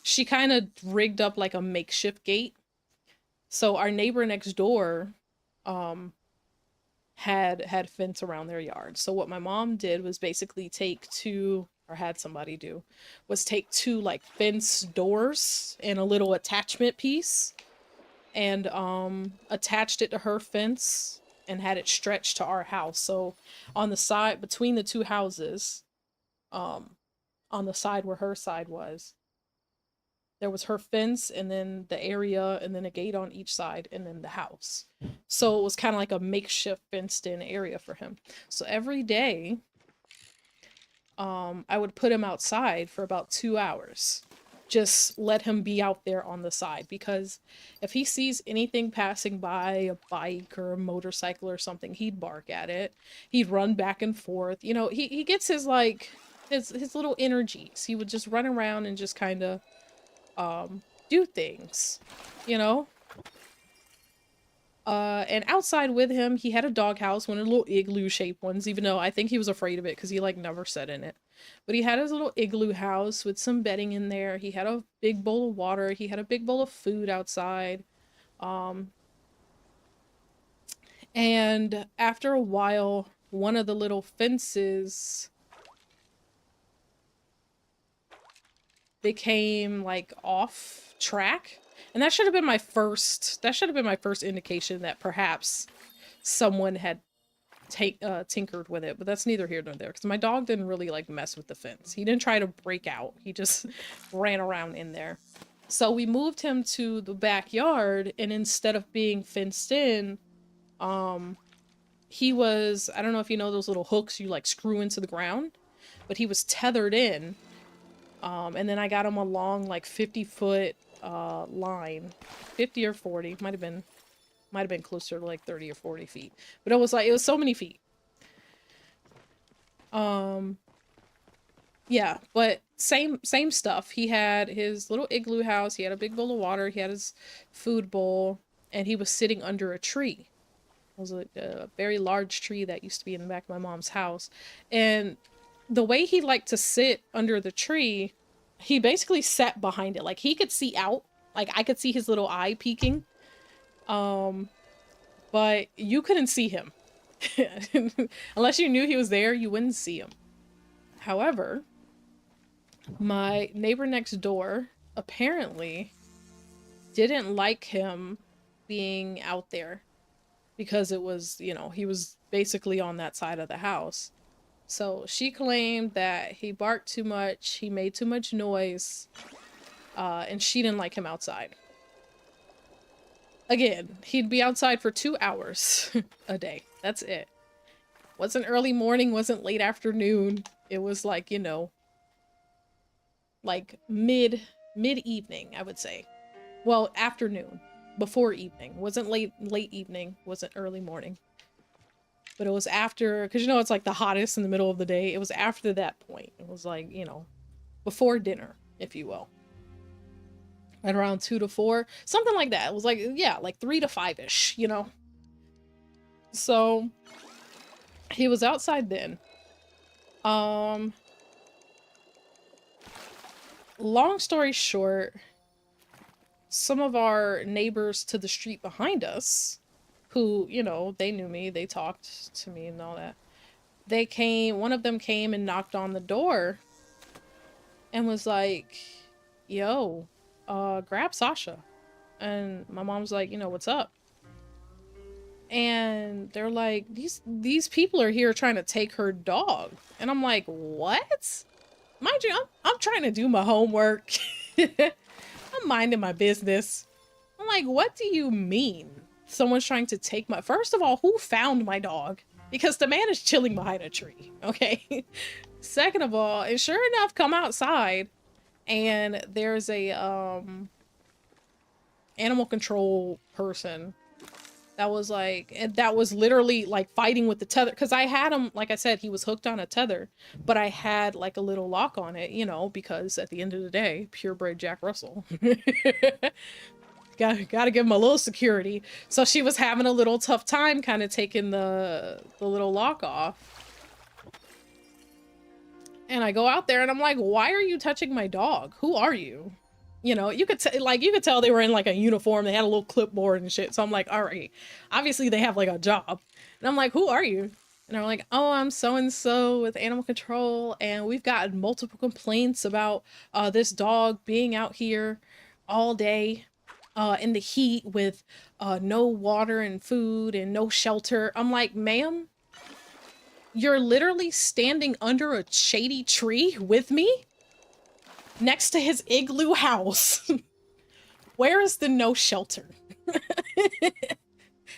she kind of rigged up like a makeshift gate. So our neighbor next door, um, had fence around their yard. So what my mom did was basically take two, or had somebody do, was take two like fence doors and a little attachment piece and attached it to her fence and had it stretched to our house. So on the side between the two houses, um on the side where her side was, there was her fence and then the area and then a gate on each side and then the house. So it was kind of like a makeshift fenced in area for him. So every day, I would put him outside for about 2 hours. Just let him be out there on the side, because if he sees anything passing by, a bike or a motorcycle or something, he'd bark at it. He'd run back and forth. You know, he gets his like his little energies. He would just run around and just kind of do things, you know? And outside with him, he had a doghouse, one of the little igloo-shaped ones, even though I think he was afraid of it because he, like, never sat in it. But he had his little igloo house with some bedding in there. He had a big bowl of water. He had a big bowl of food outside. And after a while, one of the little fences became, like, off track. And that should have been my first indication that perhaps someone had tinkered with it, but that's neither here nor there, because my dog didn't really like mess with the fence. He didn't try to break out. He just ran around in there. So we moved him to the backyard, and instead of being fenced in, he was, I don't know if you know those little hooks you like screw into the ground, but he was tethered in. And then I got him a long like 50-foot line, 50 or 40, might have been closer to like 30 or 40 feet, but it was so many feet. Yeah, but same stuff. He had his little igloo house, he had a big bowl of water, he had his food bowl, and he was sitting under a tree. It was a very large tree that used to be in the back of my mom's house. And the way he liked to sit under the tree, he basically sat behind it. Like, he could see out. Like, I could see his little eye peeking. But you couldn't see him. Unless you knew he was there, you wouldn't see him. However, my neighbor next door apparently didn't like him being out there because it was, you know, he was basically on that side of the house. So she claimed that he barked too much, he made too much noise, and she didn't like him outside. Again, he'd be outside for 2 hours a day. That's it. Wasn't early morning, wasn't late afternoon. It was like, you know, like mid-evening, I would say. Well, afternoon, before evening. Wasn't late evening, wasn't early morning. But it was after, because you know it's like the hottest in the middle of the day. It was after that point. It was like, you know, before dinner, if you will. At around 2 to 4, something like that. It was like, yeah, like 3 to 5-ish, you know? So he was outside then. Long story short, some of our neighbors to the street behind us, who, you know, they knew me, they talked to me and all that. One of them came and knocked on the door and was like, yo, grab Sasha. And my mom's like, you know, what's up? And they're like, these people are here trying to take her dog. And I'm like, what? Mind you, I'm trying to do my homework. I'm minding my business. I'm like, what do you mean? Someone's trying to take my... First of all, who found my dog? Because the man is chilling behind a tree, okay? Second of all, and sure enough, come outside, and there's a animal control person that was like, and that was literally like fighting with the tether. Cause I had him, like I said, he was hooked on a tether, but I had like a little lock on it, you know, because at the end of the day, purebred Jack Russell. Gotta give him a little security. So she was having a little tough time kind of taking the little lock off. And I go out there and I'm like, why are you touching my dog? Who are you? You know, you could you could tell they were in like a uniform. They had a little clipboard and shit. So I'm like, all right, obviously they have like a job. And I'm like, who are you? And they're like, oh, I'm so and so with animal control, and we've gotten multiple complaints about this dog being out here all day in the heat with no water and food and no shelter. I'm like, ma'am, you're literally standing under a shady tree with me next to his igloo house. Where is the no shelter?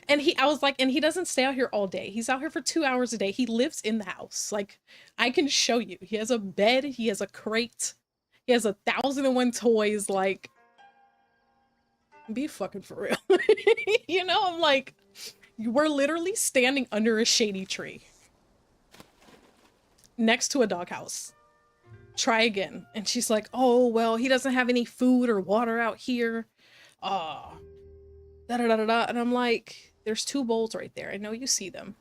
And I was like, and he doesn't stay out here all day. He's out here for 2 hours a day. He lives in the house. Like, I can show you. He has a bed. He has a crate. He has 1,001 toys. Like, be fucking for real. You know, I'm like, we're literally standing under a shady tree next to a doghouse. Try again. And she's like, oh, well, he doesn't have any food or water out here. Da da da da da. And I'm like, there's 2 bowls right there. I know you see them.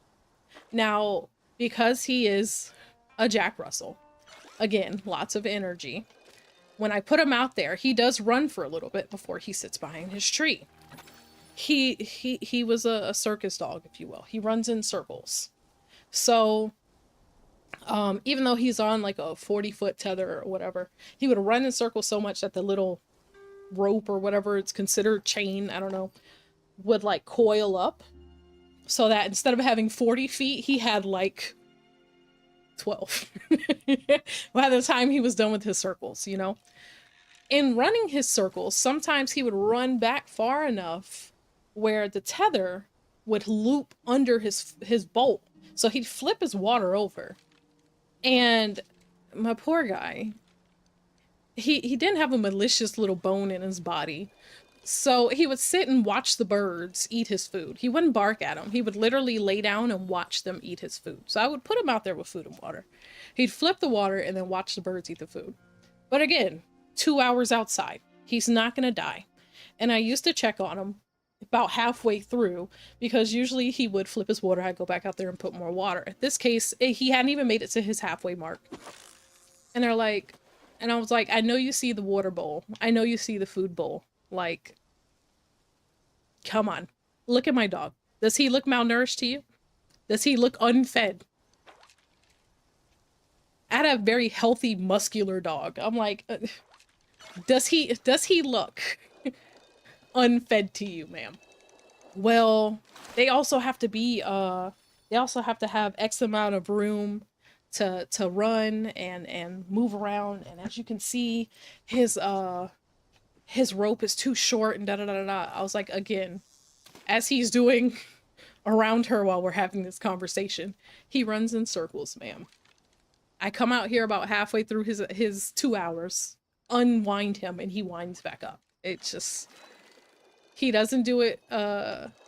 Now, because he is a Jack Russell, again, lots of energy. When I put him out there, he does run for a little bit before he sits behind his tree. He was a circus dog, if you will. He runs in circles. So even though he's on like a 40-foot tether or whatever, he would run in circles so much that the little rope or whatever it's considered, chain, I don't know, would like coil up, so that instead of having 40 feet, he had like 12 by the time he was done with his circles, you know? In running his circles, sometimes he would run back far enough where the tether would loop under his bolt. So he'd flip his water over. And my poor guy, he didn't have a malicious little bone in his body. So he would sit and watch the birds eat his food. He wouldn't bark at them. He would literally lay down and watch them eat his food. So I would put him out there with food and water. He'd flip the water and then watch the birds eat the food. But again, 2 hours outside. He's not going to die. And I used to check on him about halfway through, because usually he would flip his water. I'd go back out there and put more water. In this case, he hadn't even made it to his halfway mark. And they're like, and I was like, I know you see the water bowl. I know you see the food bowl. Like, come on. Look at my dog. Does he look malnourished to you? Does he look unfed? I had a very healthy, muscular dog. I'm like, does he look unfed to you, ma'am? Well, they also have to be, they also have to have X amount of room to run and move around. And as you can see, his rope is too short and da da da da. I was like, again, as he's doing around her while we're having this conversation, he runs in circles, ma'am. I come out here about halfway through his 2 hours, unwind him, and he winds back up. It's just, he doesn't do it,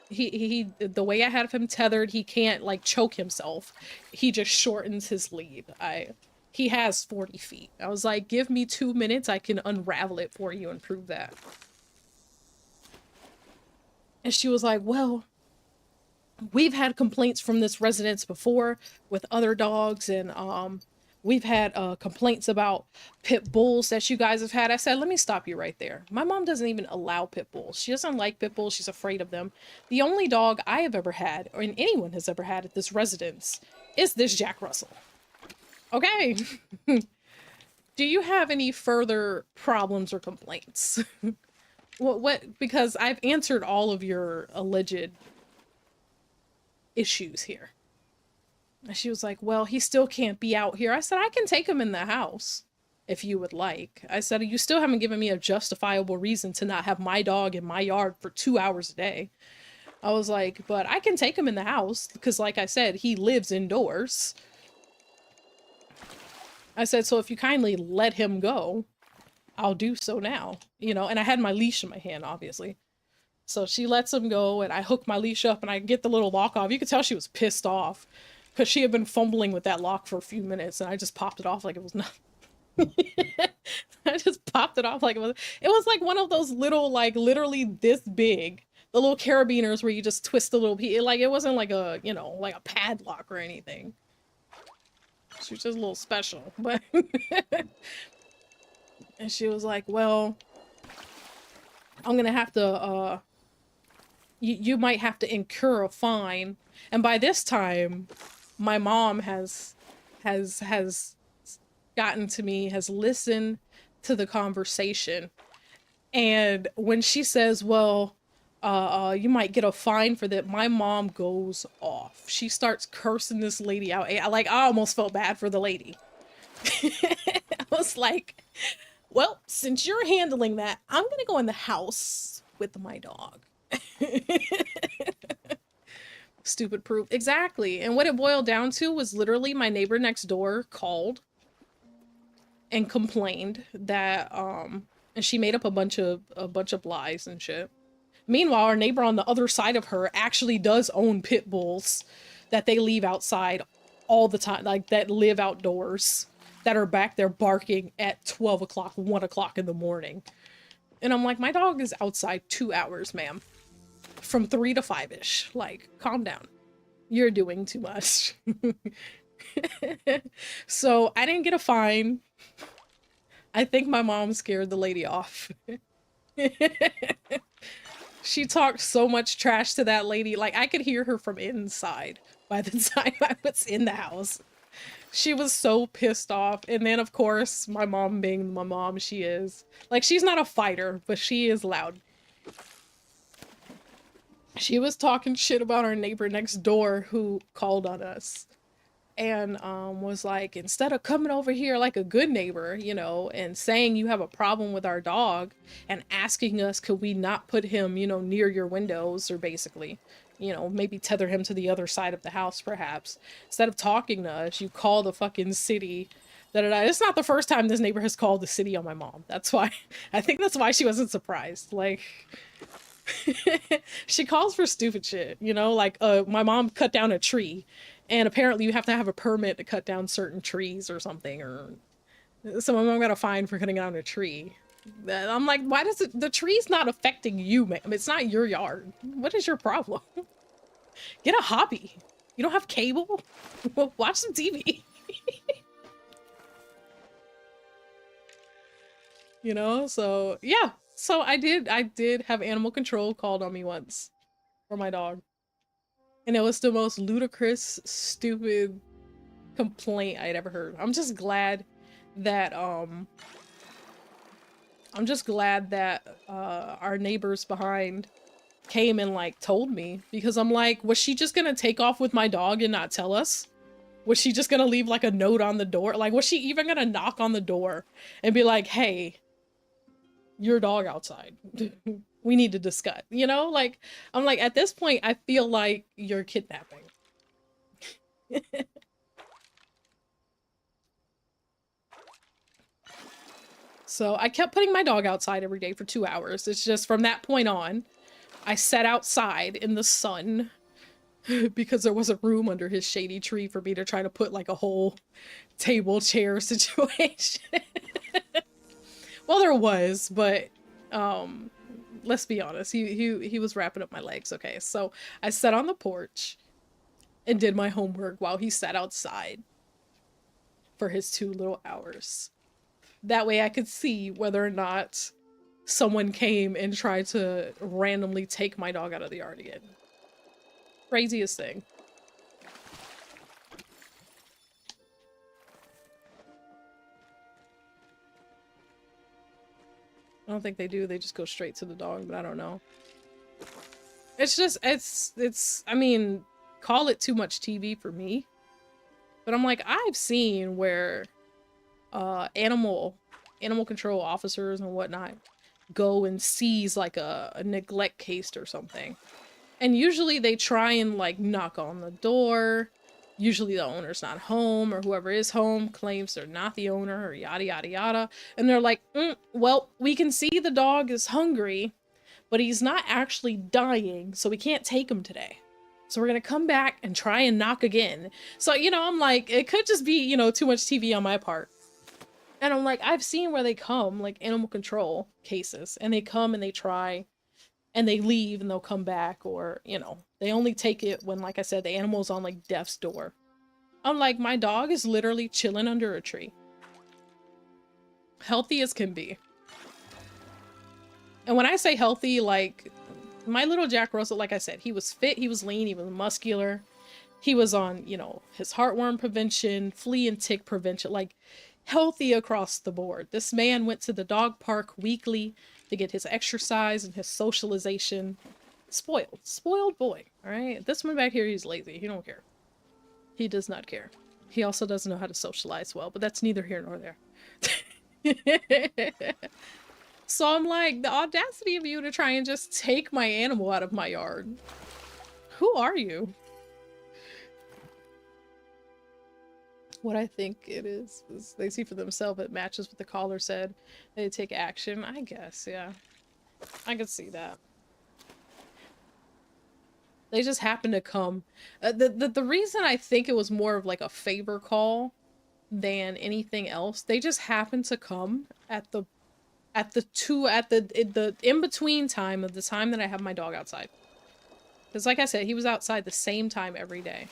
he the way I had him tethered, he can't like choke himself. He just shortens his lead. He has 40 feet. I was like, give me 2 minutes, I can unravel it for you and prove that. And she was like, well, we've had complaints from this residence before with other dogs, and we've had complaints about pit bulls that you guys have had. I said, let me stop you right there. My mom doesn't even allow pit bulls. She doesn't like pit bulls. She's afraid of them. The only dog I have ever had, or anyone has ever had at this residence, is this Jack Russell. Okay. Do you have any further problems or complaints? What? Because I've answered all of your alleged issues here. And she was like, well, he still can't be out here. I said, I can take him in the house if you would like. I said, you still haven't given me a justifiable reason to not have my dog in my yard for 2 hours a day. I was like, but I can take him in the house because, like I said, he lives indoors. I said, so if you kindly let him go, I'll do so now. You know, and I had my leash in my hand, obviously. So she lets him go, and I hook my leash up, and I get the little lock off. You could tell she was pissed off because she had been fumbling with that lock for a few minutes, and I just popped it off like it was nothing. I just popped it off like it was like one of those little, like, literally this big, the little carabiners where you just twist the little piece. Like, it wasn't like a, you know, like a padlock or anything. She was just a little special, but and she was like, well, I'm gonna have to you might have to incur a fine. And by this time, my mom has gotten to me, has listened to the conversation. And when she says, well, you might get a fine for that, my mom goes off. She starts cursing this lady out. I almost felt bad for the lady. I was like, well, since you're handling that, I'm gonna go in the house with my dog. Stupid proof. Exactly. And what it boiled down to was literally my neighbor next door called and complained that and she made up a bunch of lies and shit. Meanwhile, our neighbor on the other side of her actually does own pit bulls that they leave outside all the time, like that live outdoors, that are back there barking at 12 o'clock, 1 o'clock in the morning. And I'm like, my dog is outside 2 hours, ma'am. From 3 to 5-ish. Like, calm down. You're doing too much. So I didn't get a fine. I think my mom scared the lady off. She talked so much trash to that lady. Like, I could hear her from inside by the time I was in the house. She was so pissed off. And then, of course, my mom being my mom she is. Like, she's not a fighter, but she is loud. She was talking shit about our neighbor next door who called on us. And was like, instead of coming over here like a good neighbor, you know, and saying you have a problem with our dog and asking us could we not put him, you know, near your windows, or basically, you know, maybe tether him to the other side of the house perhaps. Instead of talking to us, you call the fucking city. It's not the first time this neighbor has called the city on my mom. That's why, I think that's why she wasn't surprised. Like, she calls for stupid shit, you know, like my mom cut down a tree. And apparently you have to have a permit to cut down certain trees or something, or so my mom got a fine for cutting down a tree. I'm like, why does the tree's not affecting you, ma'am? It's not your yard. What is your problem? Get a hobby. You don't have cable? Watch some TV. You know, so yeah. So I did have animal control called on me once for my dog. And it was the most ludicrous, stupid complaint I'd ever heard. I'm just glad that our neighbors behind came and like told me, because I'm like, was she just gonna take off with my dog and not tell us? Was she just gonna leave like a note on the door? Like, was she even gonna knock on the door and be like, hey, your dog outside? We need to discuss, you know? Like, I'm like, at this point, I feel like you're kidnapping. So I kept putting my dog outside every day for 2 hours. It's just from that point on, I sat outside in the sun because there wasn't room under his shady tree for me to try to put like a whole table chair situation. Well, there was, but let's be honest, he was wrapping up my legs. Okay, so I sat on the porch and did my homework while he sat outside for his 2 little hours. That way I could see whether or not someone came and tried to randomly take my dog out of the yard again. Craziest thing. I don't think they do. They just go straight to the dog, but I don't know. It's just, I mean, call it too much TV for me. But I'm like, I've seen where animal control officers and whatnot go and seize like a neglect case or something. And usually they try and like knock on the door. Usually the owner's not home, or whoever is home claims they're not the owner, or yada yada yada. And they're like, well, we can see the dog is hungry, but he's not actually dying, so we can't take him today. So we're gonna come back and try and knock again. So, you know, I'm like, it could just be, you know, too much TV on my part. And I'm like, I've seen where they come, like animal control cases, and they come and they try and they leave and they'll come back, or, you know, they only take it when, like I said, the animal's on like death's door. I'm like, my dog is literally chilling under a tree. Healthy as can be. And when I say healthy, like, my little Jack Russell, like I said, he was fit, he was lean, he was muscular. He was on, you know, his heartworm prevention, flea and tick prevention, like healthy across the board. This man went to the dog park weekly to get his exercise and his socialization. Spoiled boy, all right? This one back here, he's lazy. He don't care. He does not care. He also doesn't know how to socialize well, but that's neither here nor there. So I'm like, the audacity of you to try and just take my animal out of my yard. Who are you? What I think it is they see for themselves it matches what the caller said. They take action, I guess, yeah. I could see that. They just happen to come. The reason I think it was more of like a favor call than anything else, they just happened to come at the in-between time of the time that I have my dog outside. Because like I said, he was outside the same time every day.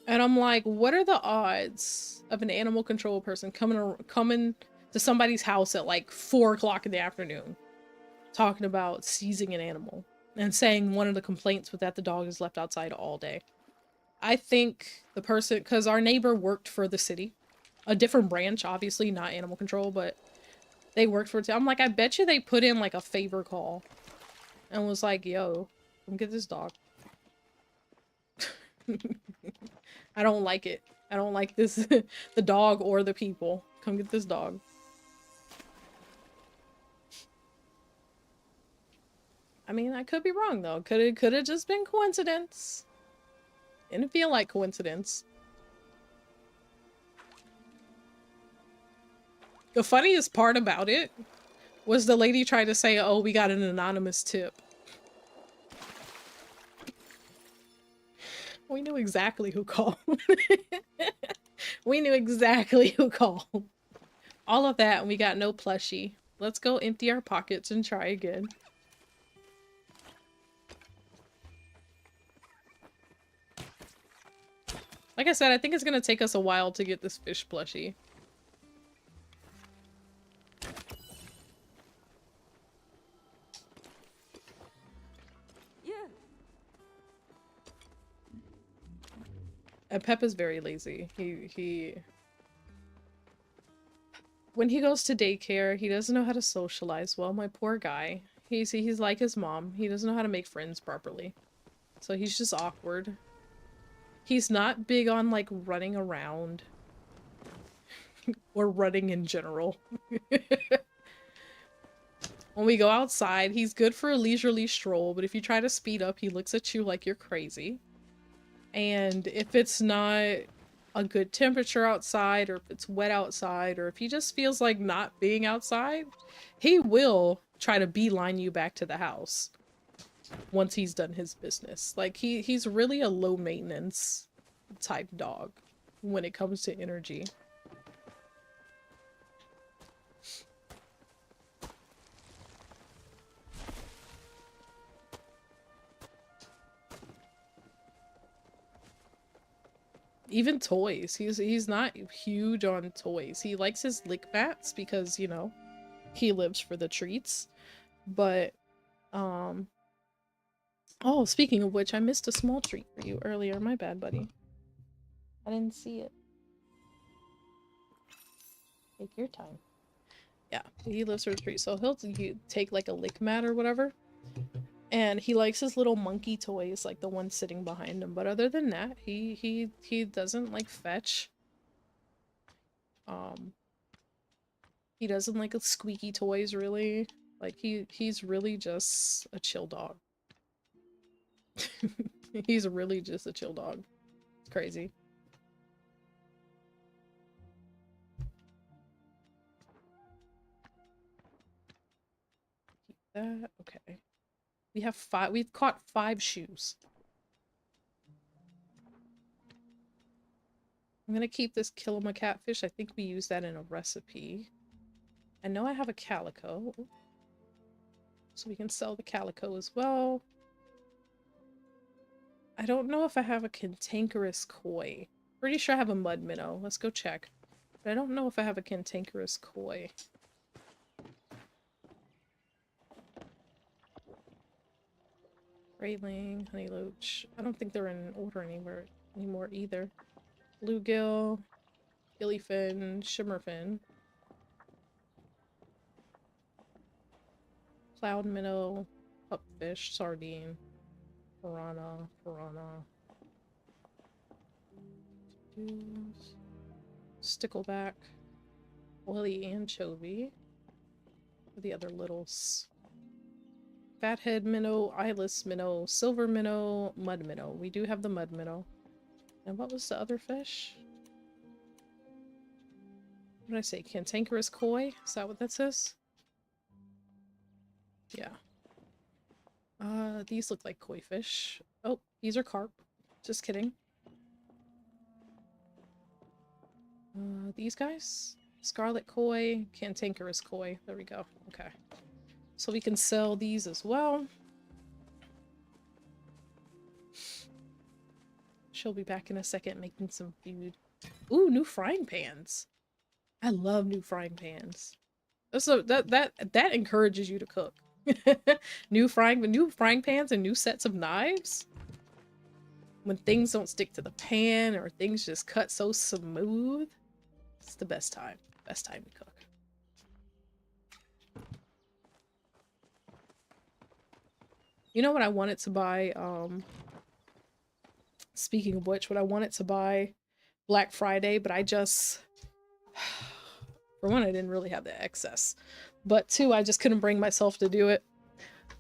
And I'm like, what are the odds of an animal control person coming to somebody's house at like 4 o'clock in the afternoon talking about seizing an animal and saying one of the complaints was that the dog is left outside all day? I think the person, because our neighbor worked for the city, a different branch, obviously not animal control, but they worked for it. I'm like, I bet you they put in like a favor call and was like, yo, come get this dog. I don't like it. I don't like this, the dog or the people. Come get this dog. I mean, I could be wrong though. Could have just been coincidence. Didn't feel like coincidence. The funniest part about it was the lady tried to say, oh, we got an anonymous tip. We knew exactly who called. We knew exactly who called. All of that, and we got no plushie. Let's go empty our pockets and try again. Like I said, I think it's gonna take us a while to get this fish plushie. And Pep is very lazy. When he goes to daycare, he doesn't know how to socialize well. My poor guy. He's like his mom. He doesn't know how to make friends properly. So he's just awkward. He's not big on like running around. Or running in general. When we go outside, he's good for a leisurely stroll, but if you try to speed up, he looks at you like you're crazy. And if it's not a good temperature outside, or if it's wet outside, or if he just feels like not being outside, he will try to beeline you back to the house once he's done his business. Like, he's really a low maintenance type dog when it comes to energy. Even toys. He's not huge on toys. He likes his lick mats because, you know, he lives for the treats. But, oh, speaking of which, I missed a small treat for you earlier. My bad, buddy. I didn't see it. Take your time. Yeah, he lives for the treats. So he'll take like a lick mat or whatever. And he likes his little monkey toys, like the one sitting behind him. But other than that, he doesn't like fetch. He doesn't like squeaky toys, really. Like, he's really just a chill dog. He's really just a chill dog. It's crazy. that. Okay. We have 5. We've caught 5 shoes. I'm gonna keep this kill 'em a catfish. I think we use that in a recipe. I know I have a calico. So we can sell the calico as well. I don't know if I have a cantankerous koi. Pretty sure I have a mud minnow. Let's go check. But I don't know if I have a cantankerous koi. Grayling, honey loach. I don't think they're in order anymore either. Bluegill, gillyfin, shimmerfin, cloud minnow, pupfish, sardine, piranha, stickleback, oily anchovy, the other littles. Fathead minnow, eyeless minnow, silver minnow, mud minnow. We do have the mud minnow. And what was the other fish? What did I say? Cantankerous koi? Is that what that says? Yeah. These look like koi fish. Oh, these are carp. Just kidding. These guys? Scarlet koi, cantankerous koi. There we go. Okay. So we can sell these as well. She'll be back in a second making some food. Ooh, new frying pans. I love new frying pans. So that encourages you to cook. New frying pans and new sets of knives. When things don't stick to the pan or things just cut so smooth, it's the best time. Best time to cook. You know what I wanted to buy? Speaking of which, what I wanted to buy Black Friday, but I just, for one, I didn't really have the excess, but two, I just couldn't bring myself to do it.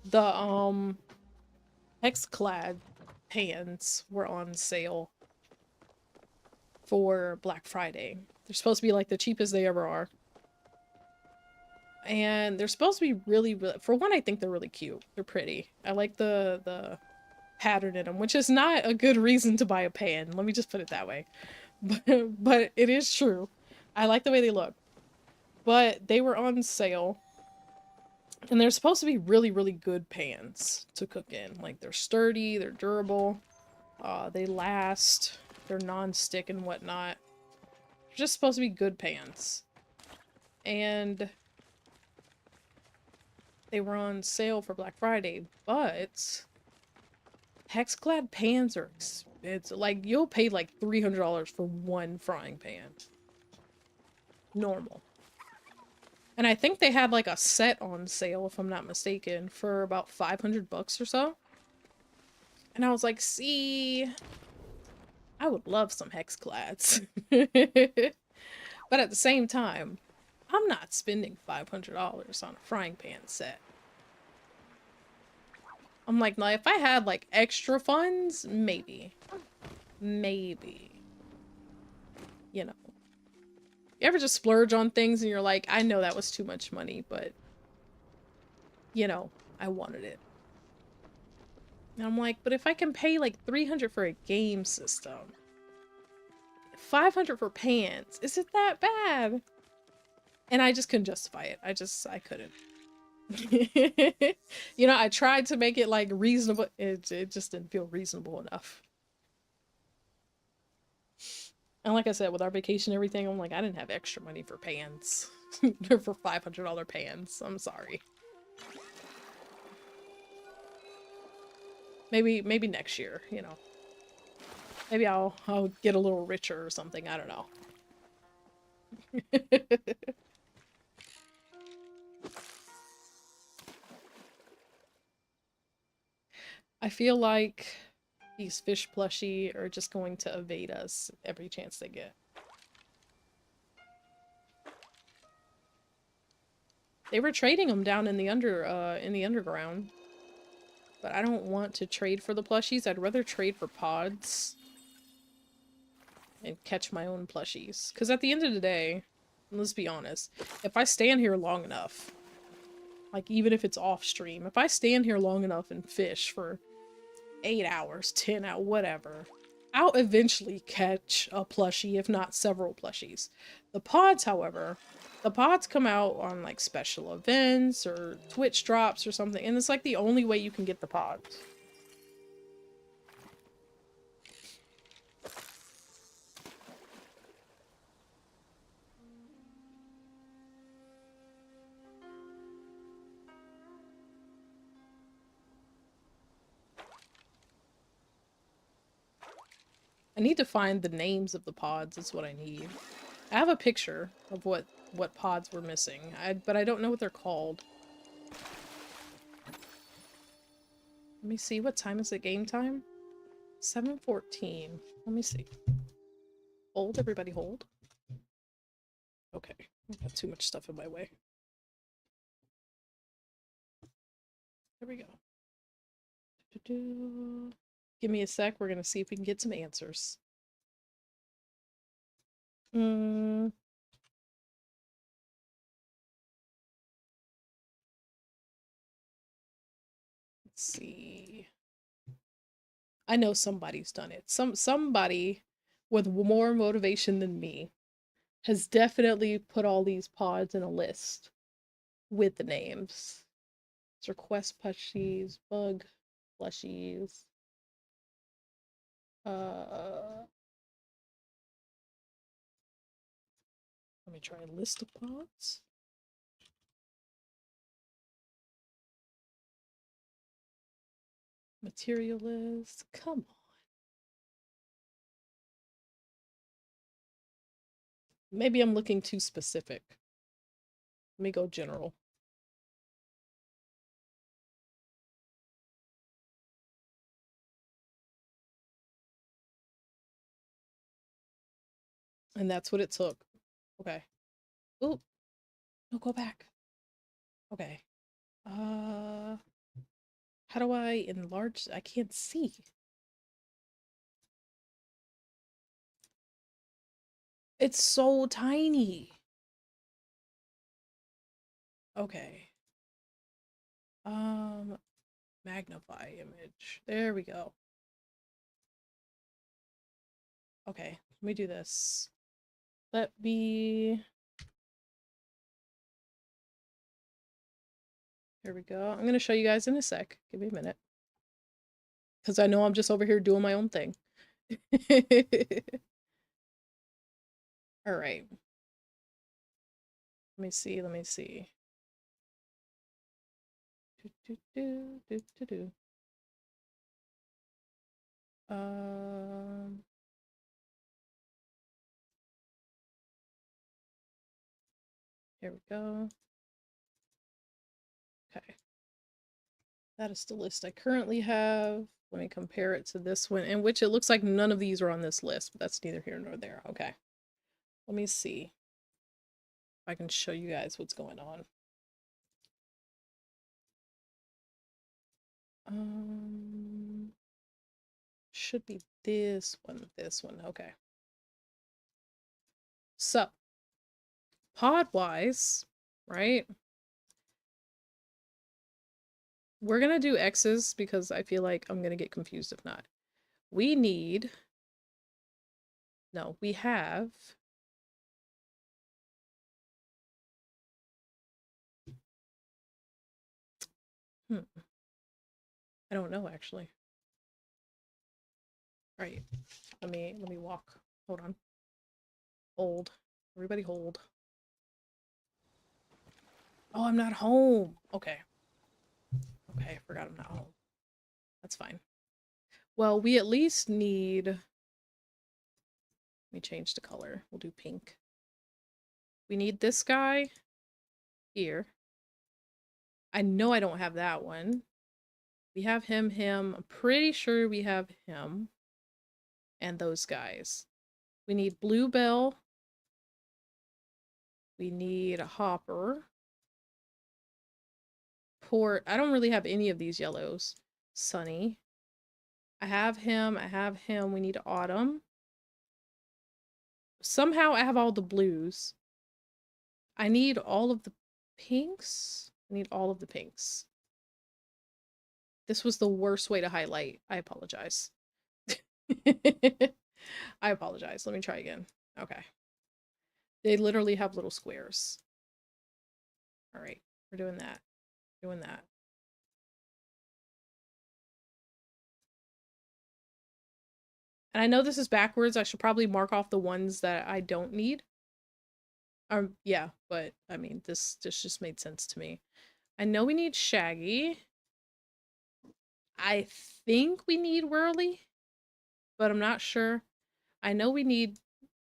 The Hexclad pans were on sale for Black Friday. They're supposed to be like the cheapest they ever are. And they're supposed to be really, for one, I think they're really cute. They're pretty. I like the pattern in them, which is not a good reason to buy a pan. Let me just put it that way. But it is true. I like the way they look. But they were on sale. And they're supposed to be really, really good pans to cook in. Like, they're sturdy, they're durable, they last, they're non-stick and whatnot. They're just supposed to be good pans. And they were on sale for Black Friday, but Hexclad pans are expensive. Like, you'll pay like $300 for one frying pan. Normal. And I think they had like a set on sale, if I'm not mistaken, for about 500 bucks or so. And I was like, see, I would love some Hexclads. But at the same time, I'm not spending $500 on a frying pan set. I'm like, now if I had like extra funds, maybe. Maybe. You know. You ever just splurge on things and you're like, I know that was too much money, but, you know, I wanted it. And I'm like, but if I can pay like $300 for a game system, $500 for pants, is it that bad? And I just couldn't justify it. I couldn't. You know, I tried to make it like reasonable. It just didn't feel reasonable enough. And like I said, with our vacation and everything, I'm like, I didn't have extra money for pans. For $500 pans. I'm sorry. Maybe next year, you know. Maybe I'll get a little richer or something. I don't know. I feel like these fish plushie are just going to evade us every chance they get. They were trading them down in the underground. But I don't want to trade for the plushies. I'd rather trade for pods and catch my own plushies. Because at the end of the day, let's be honest, if I stand here long enough, Like, even if it's off stream. If I stand here long enough and fish for 8 hours, 10 hours, whatever, I'll eventually catch a plushie, if not several plushies. The pods, however, the pods come out on like special events or Twitch drops or something, and it's like the only way you can get the pods. I need to find the names of the pods, is what I need. I have a picture of what pods we're missing, but I don't know what they're called. Let me see, what time is it game time? 7:14. Let me see. Hold, everybody hold. Okay, I've got too much stuff in my way. There we go. Give me a sec, we're gonna see if we can get some answers. Let's see. I know somebody's done it. Somebody with more motivation than me has definitely put all these pods in a list with the names. It's request plushies, bug plushies. Let me try a list of pods. Material list. Come on. Maybe I'm looking too specific. Let me go general. And that's what it took. Okay. Oop. No, go back. Okay. How do I enlarge? I can't see. It's so tiny. Okay. Magnify image. There we go. Okay, let me do this. Let me... Here we go. I'm gonna show you guys in a sec. Give me a minute. Because I know I'm just over here doing my own thing. Alright. Let me see, let me see. Here we go. Okay. That is the list I currently have. Let me compare it to this one, in which it looks like none of these are on this list, but that's neither here nor there. Okay. Let me see if I can show you guys what's going on. Should be this one, okay. So, pod-wise, right? We're gonna do X's because I feel like I'm gonna get confused if not. We need... No, we have... I don't know, actually. Right. Let me walk. Hold on. Hold. Everybody hold. Oh, I'm not home. Okay. Okay, I forgot I'm not home. That's fine. Well, we at least need... Let me change the color. We'll do pink. We need this guy here. I know I don't have that one. We have him. I'm pretty sure we have him. And those guys. We need Bluebell. We need a Hopper. Port. I don't really have any of these yellows. Sunny. I have him. We need Autumn. Somehow I have all the blues. I need all of the pinks. I need all of the pinks. This was the worst way to highlight. I apologize. I apologize. Let me try again. Okay. They literally have little squares. All right. We're doing that. Doing that. And I know this is backwards. I should probably mark off the ones that I don't need. Yeah, but I mean, this just made sense to me. I know we need Shaggy. I think we need Whirly, but I'm not sure. I know we need,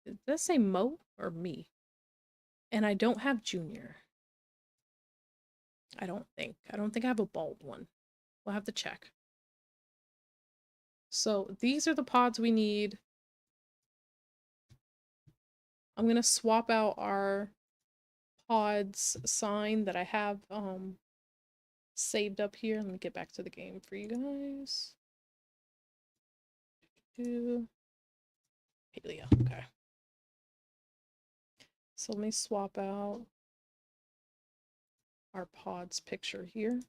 did that say Mo or me? And I don't have Junior. I don't think. I don't think I have a bald one. We'll have to check. So these are the pods we need. I'm gonna swap out our pods sign that I have saved up here. Let me get back to the game for you guys. Paleo, okay. So let me swap out our pods picture here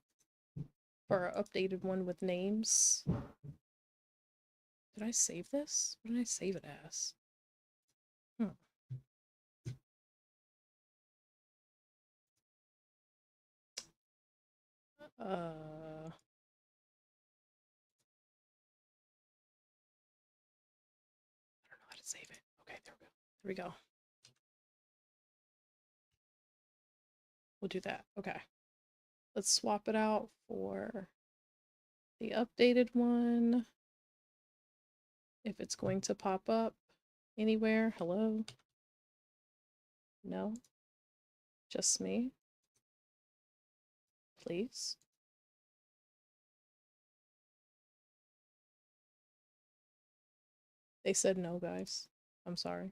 for our updated one with names. Did I save this? What did I save it as? I don't know how to save it. Okay, there we go. There we go. We'll do that. Okay. Let's swap it out for the updated one. If it's going to pop up anywhere. Hello? No? Just me? Please? They said no, guys. I'm sorry.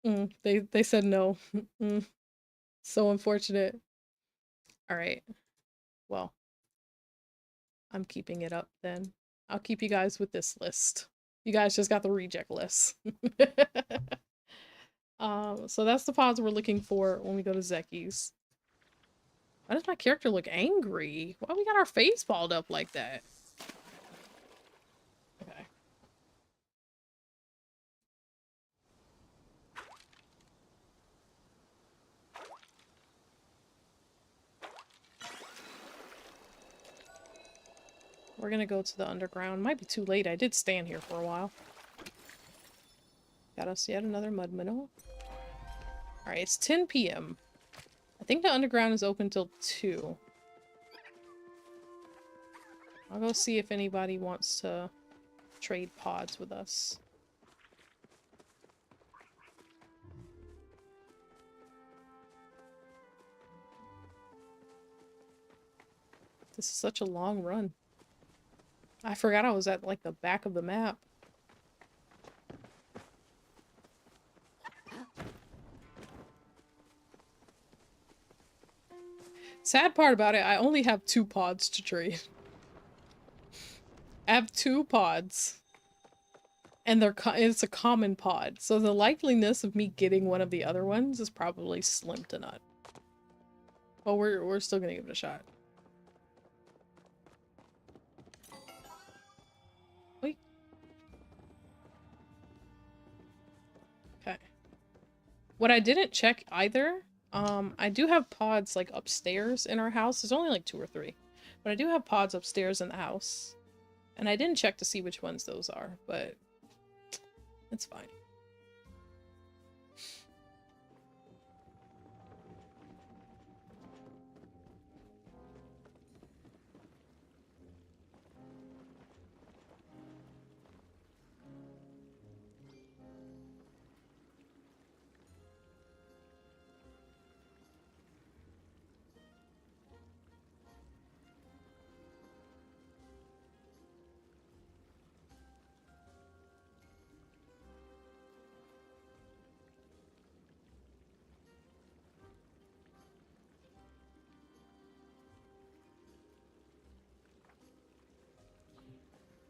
They said no. So unfortunate. All right. Well, I'm keeping it up then. I'll keep you guys with this list. You guys just got the reject list. So that's the pods we're looking for when we go to Zeki's. Why does my character look angry? Why we got our face balled up like that? Okay. We're gonna go to the underground. Might be too late. I did stand here for a while. Got us yet another mud minnow. Alright, it's 10 p.m. I think the underground is open till 2. I'll go see if anybody wants to trade pods with us. This is such a long run. I forgot I was at, like, the back of the map. Sad part about it, I only have 2 pods to trade. I have 2 pods. And it's a common pod. So the likeliness of me getting one of the other ones is probably slim to none. But we're still gonna give it a shot. Wait. Okay. What I didn't check either, I do have pods like upstairs in our house. There's only like 2 or 3. But I do have pods upstairs in the house. And I didn't check to see which ones those are, but it's fine.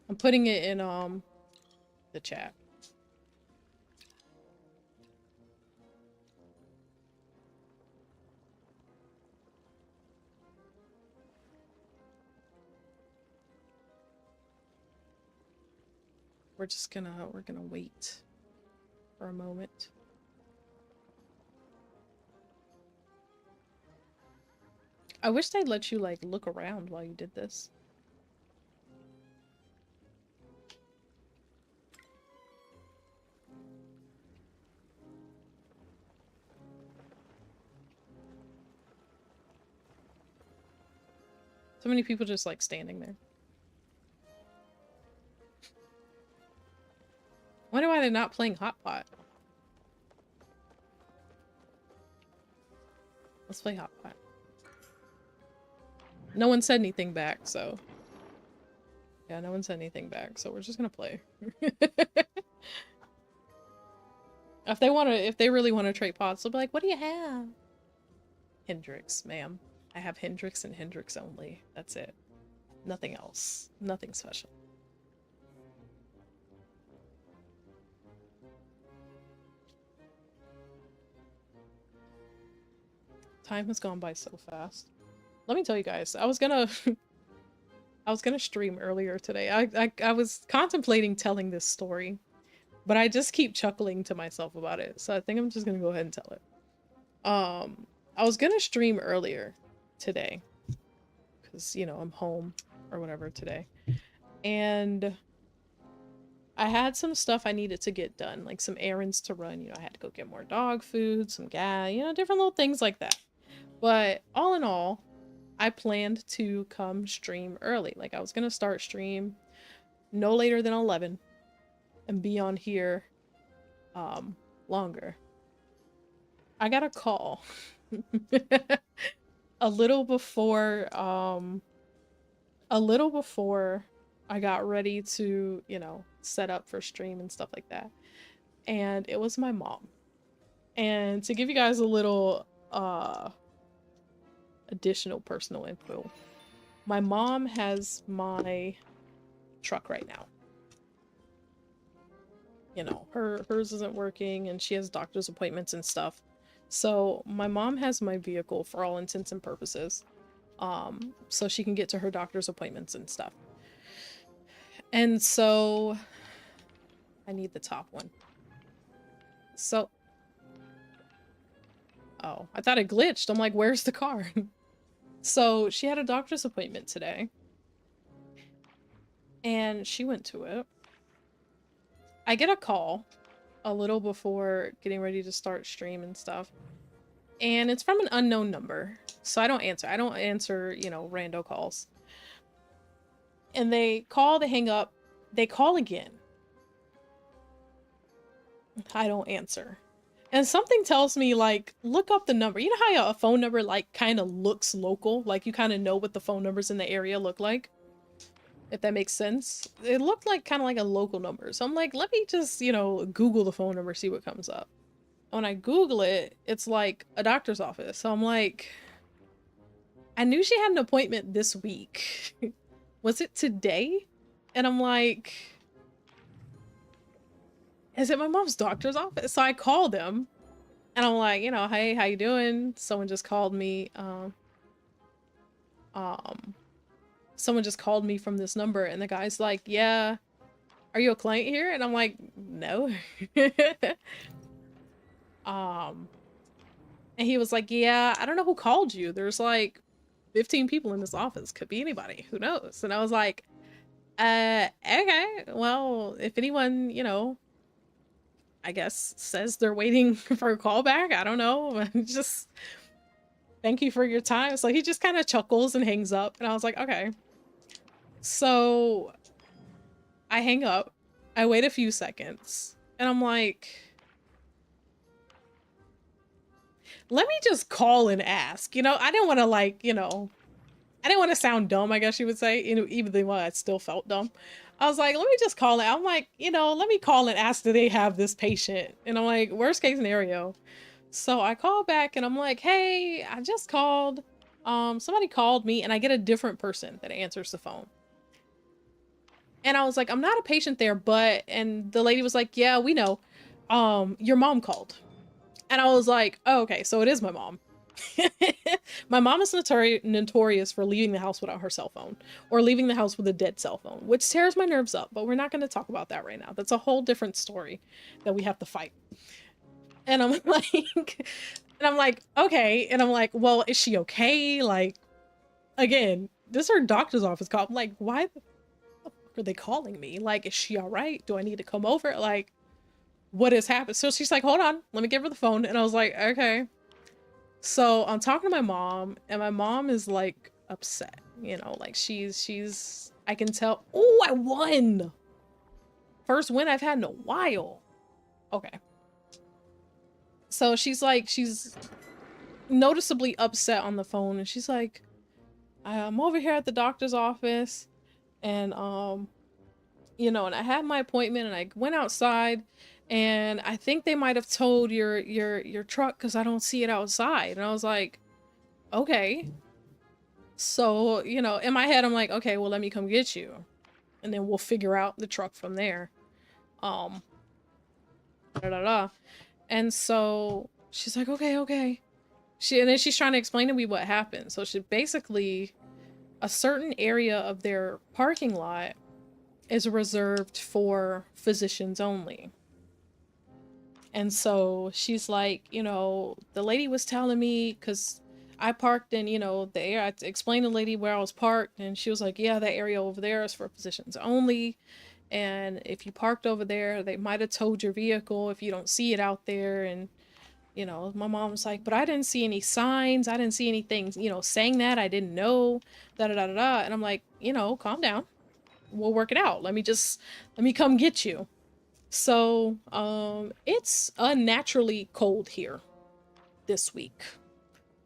I'm putting it in the chat. we're gonna wait for a moment. I wish they'd let you like look around while you did this. So many people just like standing there. Wonder why they're not playing Hot Pot. Let's play Hot Pot. No one said anything back, so... Yeah, no one said anything back, so we're just gonna play. If they really want to trade pots, they'll be like, what do you have? Hendrix, ma'am. I have Hendrix and Hendrix only. That's it. Nothing else. Nothing special. Time has gone by so fast. Let me tell you guys, I was gonna stream earlier today. I was contemplating telling this story, but I just keep chuckling to myself about it. So I think I'm just gonna go ahead and tell it. I was gonna stream earlier today because, you know, I'm home or whatever today. And I had some stuff I needed to get done, like some errands to run. You know, I had to go get more dog food, some gas, you know, different little things like that. But all in all, I planned to come stream early. Like, I was gonna start stream no later than 11 and be on here longer. I got a call a little before I got ready to, you know, set up for stream and stuff like that. And it was my mom. And to give you guys a little additional personal info, my mom has my truck right now. You know, hers isn't working and she has doctor's appointments and stuff. So my mom has my vehicle for all intents and purposes. So she can get to her doctor's appointments and stuff. And so I need the top one. So, oh, I thought it glitched. I'm like, where's the car? So she had a doctor's appointment today. And she went to it. I get a call a little before getting ready to start stream and stuff. And it's from an unknown number. So I don't answer. I don't answer, you know, rando calls. And they call, they hang up, they call again. I don't answer. And something tells me, like, look up the number. You know how a phone number, like, kind of looks local? Like, you kind of know what the phone numbers in the area look like? If that makes sense. It looked like kind of like a local number. So I'm like, let me just, you know, Google the phone number, see what comes up. When I Google it, it's like a doctor's office. So I'm like, I knew she had an appointment this week. Was it today? And I'm like, is it my mom's doctor's office? So I called them and I'm like, you know, hey, how you doing? Someone just called me. Someone just called me from this number, and the guy's like, yeah, are you a client here? And I'm like, no. And he was like, yeah, I don't know who called you. There's like 15 people in this office. Could be anybody. Who knows? And I was like, okay, well, if anyone, you know, I guess says they're waiting for a call back, I don't know. Just thank you for your time. So he just kind of chuckles and hangs up. And I was like, okay. So I hang up. I wait a few seconds. And I'm like, let me just call and ask. You know, I didn't want to, like, you know, I didn't want to sound dumb, I guess you would say. You know, even though I still felt dumb. I was like, let me just call it. I'm like, you know, let me call and ask, do they have this patient? And I'm like, worst case scenario. So I call back and I'm like, hey, I just called. Somebody called me, and I get a different person that answers the phone. And I was like, I'm not a patient there, but, and the lady was like, yeah, we know. Your mom called. And I was like, oh, okay, so it is my mom. My mom is notorious for leaving the house without her cell phone or leaving the house with a dead cell phone, which tears my nerves up, but we're not going to talk about that right now. That's a whole different story that we have to fight. And I'm like, okay. And I'm like, well, is she okay? Like, again, this is her doctor's office call. I'm like, why the fuck are they calling me? Like, is she all right? Do I need to come over? Like, what has happened? So she's like, hold on, let me give her the phone. And I was like, okay. So I'm talking to my mom, and my mom is like upset, you know, like she's, I can tell. Oh, I won. First win I've had in a while. Okay. So she's like, she's noticeably upset on the phone, and she's like, I'm over here at the doctor's office, and you know, and I had my appointment, and I went outside, and I think they might have towed your truck because I don't see it outside. And I was like, okay. So, you know, in my head, I'm like, okay, well, let me come get you, and then we'll figure out the truck from there. Da da da. And so she's like, okay, okay. And then she's trying to explain to me what happened. So she basically, a certain area of their parking lot is reserved for physicians only. And so she's like, you know, the lady was telling me, because I parked in, you know, the area. I explained to the lady where I was parked, and she was like, yeah, that area over there is for physicians only. And if you parked over there, they might have towed your vehicle if you don't see it out there. And, you know, my mom was like, but I didn't see any signs. I didn't see anything, you know, saying that. I didn't know, da da da da da. And I'm like, you know, calm down. We'll work it out. Let me come get you. So, it's unnaturally cold here this week.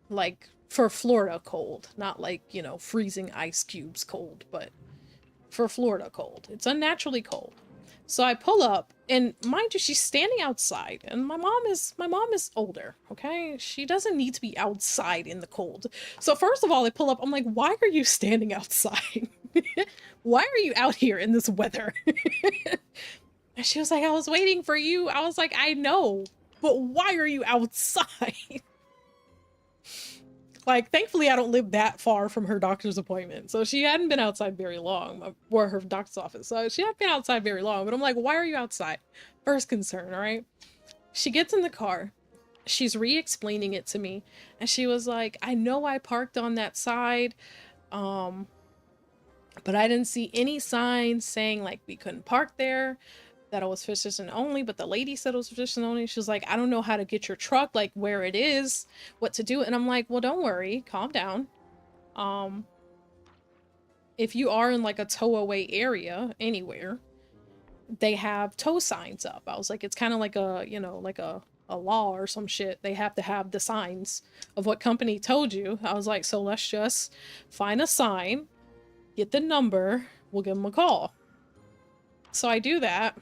Like, for Florida cold, not like, you know, freezing ice cubes cold, but for Florida cold. It's unnaturally cold. So I pull up, and mind you, she's standing outside, and my mom is older, okay? She doesn't need to be outside in the cold. So first of all, I pull up, I'm like, why are you standing outside? Why are you out here in this weather? And she was like, I was waiting for you. I was like, I know, but why are you outside? Like, thankfully, I don't live that far from her doctor's appointment. So she hadn't been outside very long, or her doctor's office. So she hadn't been outside very long. But I'm like, why are you outside? First concern, all right? She gets in the car. She's re-explaining it to me. And she was like, I know I parked on that side. But I didn't see any signs saying, like, we couldn't park there, that it was physician only, but the lady said it was physician only. She was like, I don't know how to get your truck, like where it is, what to do. And I'm like, well, don't worry, calm down. If you are in like a tow away area anywhere, they have tow signs up. I was like, it's kind of like a, you know, like a law or some shit. They have to have the signs of what company told you. I was like, so let's just find a sign, get the number, we'll give them a call. So I do that.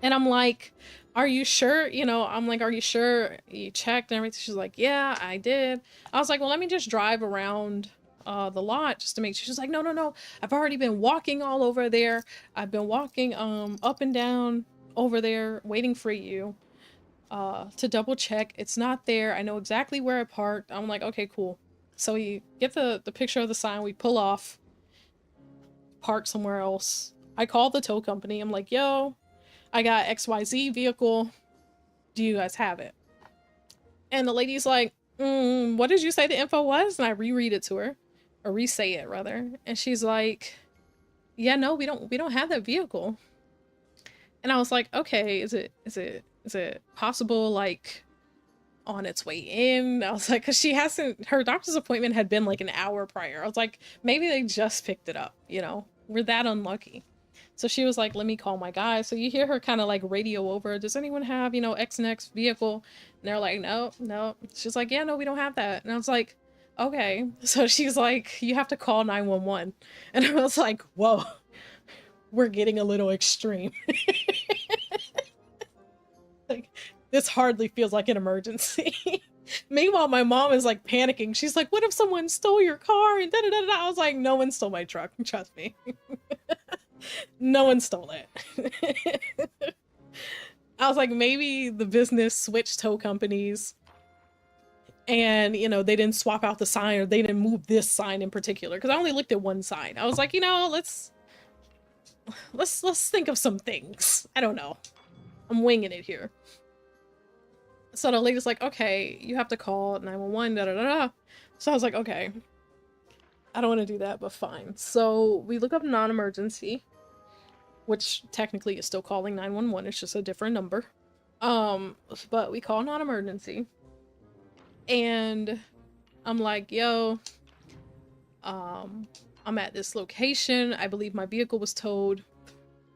And I'm like, are you sure? You know, I'm like, are you sure you checked and everything? She's like, yeah, I did. I was like, well, let me just drive around the lot just to make sure. She's like, no, no, no. I've already been walking all over there. I've been walking up and down over there waiting for you to double check. It's not there. I know exactly where I parked. I'm like, okay, cool. So we get the picture of the sign. We pull off, park somewhere else. I call the tow company. I'm like, yo, I got XYZ vehicle. Do you guys have it? And the lady's like, what did you say the info was? And I reread it to her, or re-say it rather. And she's like, yeah, no, we don't have that vehicle. And I was like, okay, is it possible, like, on its way in? I was like, because her doctor's appointment had been like an hour prior. I was like, maybe they just picked it up, you know? We're that unlucky. So she was like, let me call my guy. So you hear her kind of like radio over, does anyone have, you know, X and X vehicle? And they're like, no, no. She's like, yeah, no, we don't have that. And I was like, okay. So she's like, you have to call 911. And I was like, whoa, we're getting a little extreme. Like, this hardly feels like an emergency. Meanwhile, my mom is like panicking. She's like, what if someone stole your car? And da da da da. I was like, no one stole my truck. Trust me. No one stole it. I was like, maybe the business switched tow companies. And, you know, they didn't swap out the sign or they didn't move this sign in particular. Because I only looked at one sign. I was like, you know, let's think of some things. I don't know. I'm winging it here. So the lady's like, okay, you have to call 911, da da da da. So I was like, okay, I don't want to do that, but fine. So we look up non-emergency, which technically is still calling 911. It's just a different number. But we call non-emergency. And I'm like, yo, I'm at this location. I believe my vehicle was towed.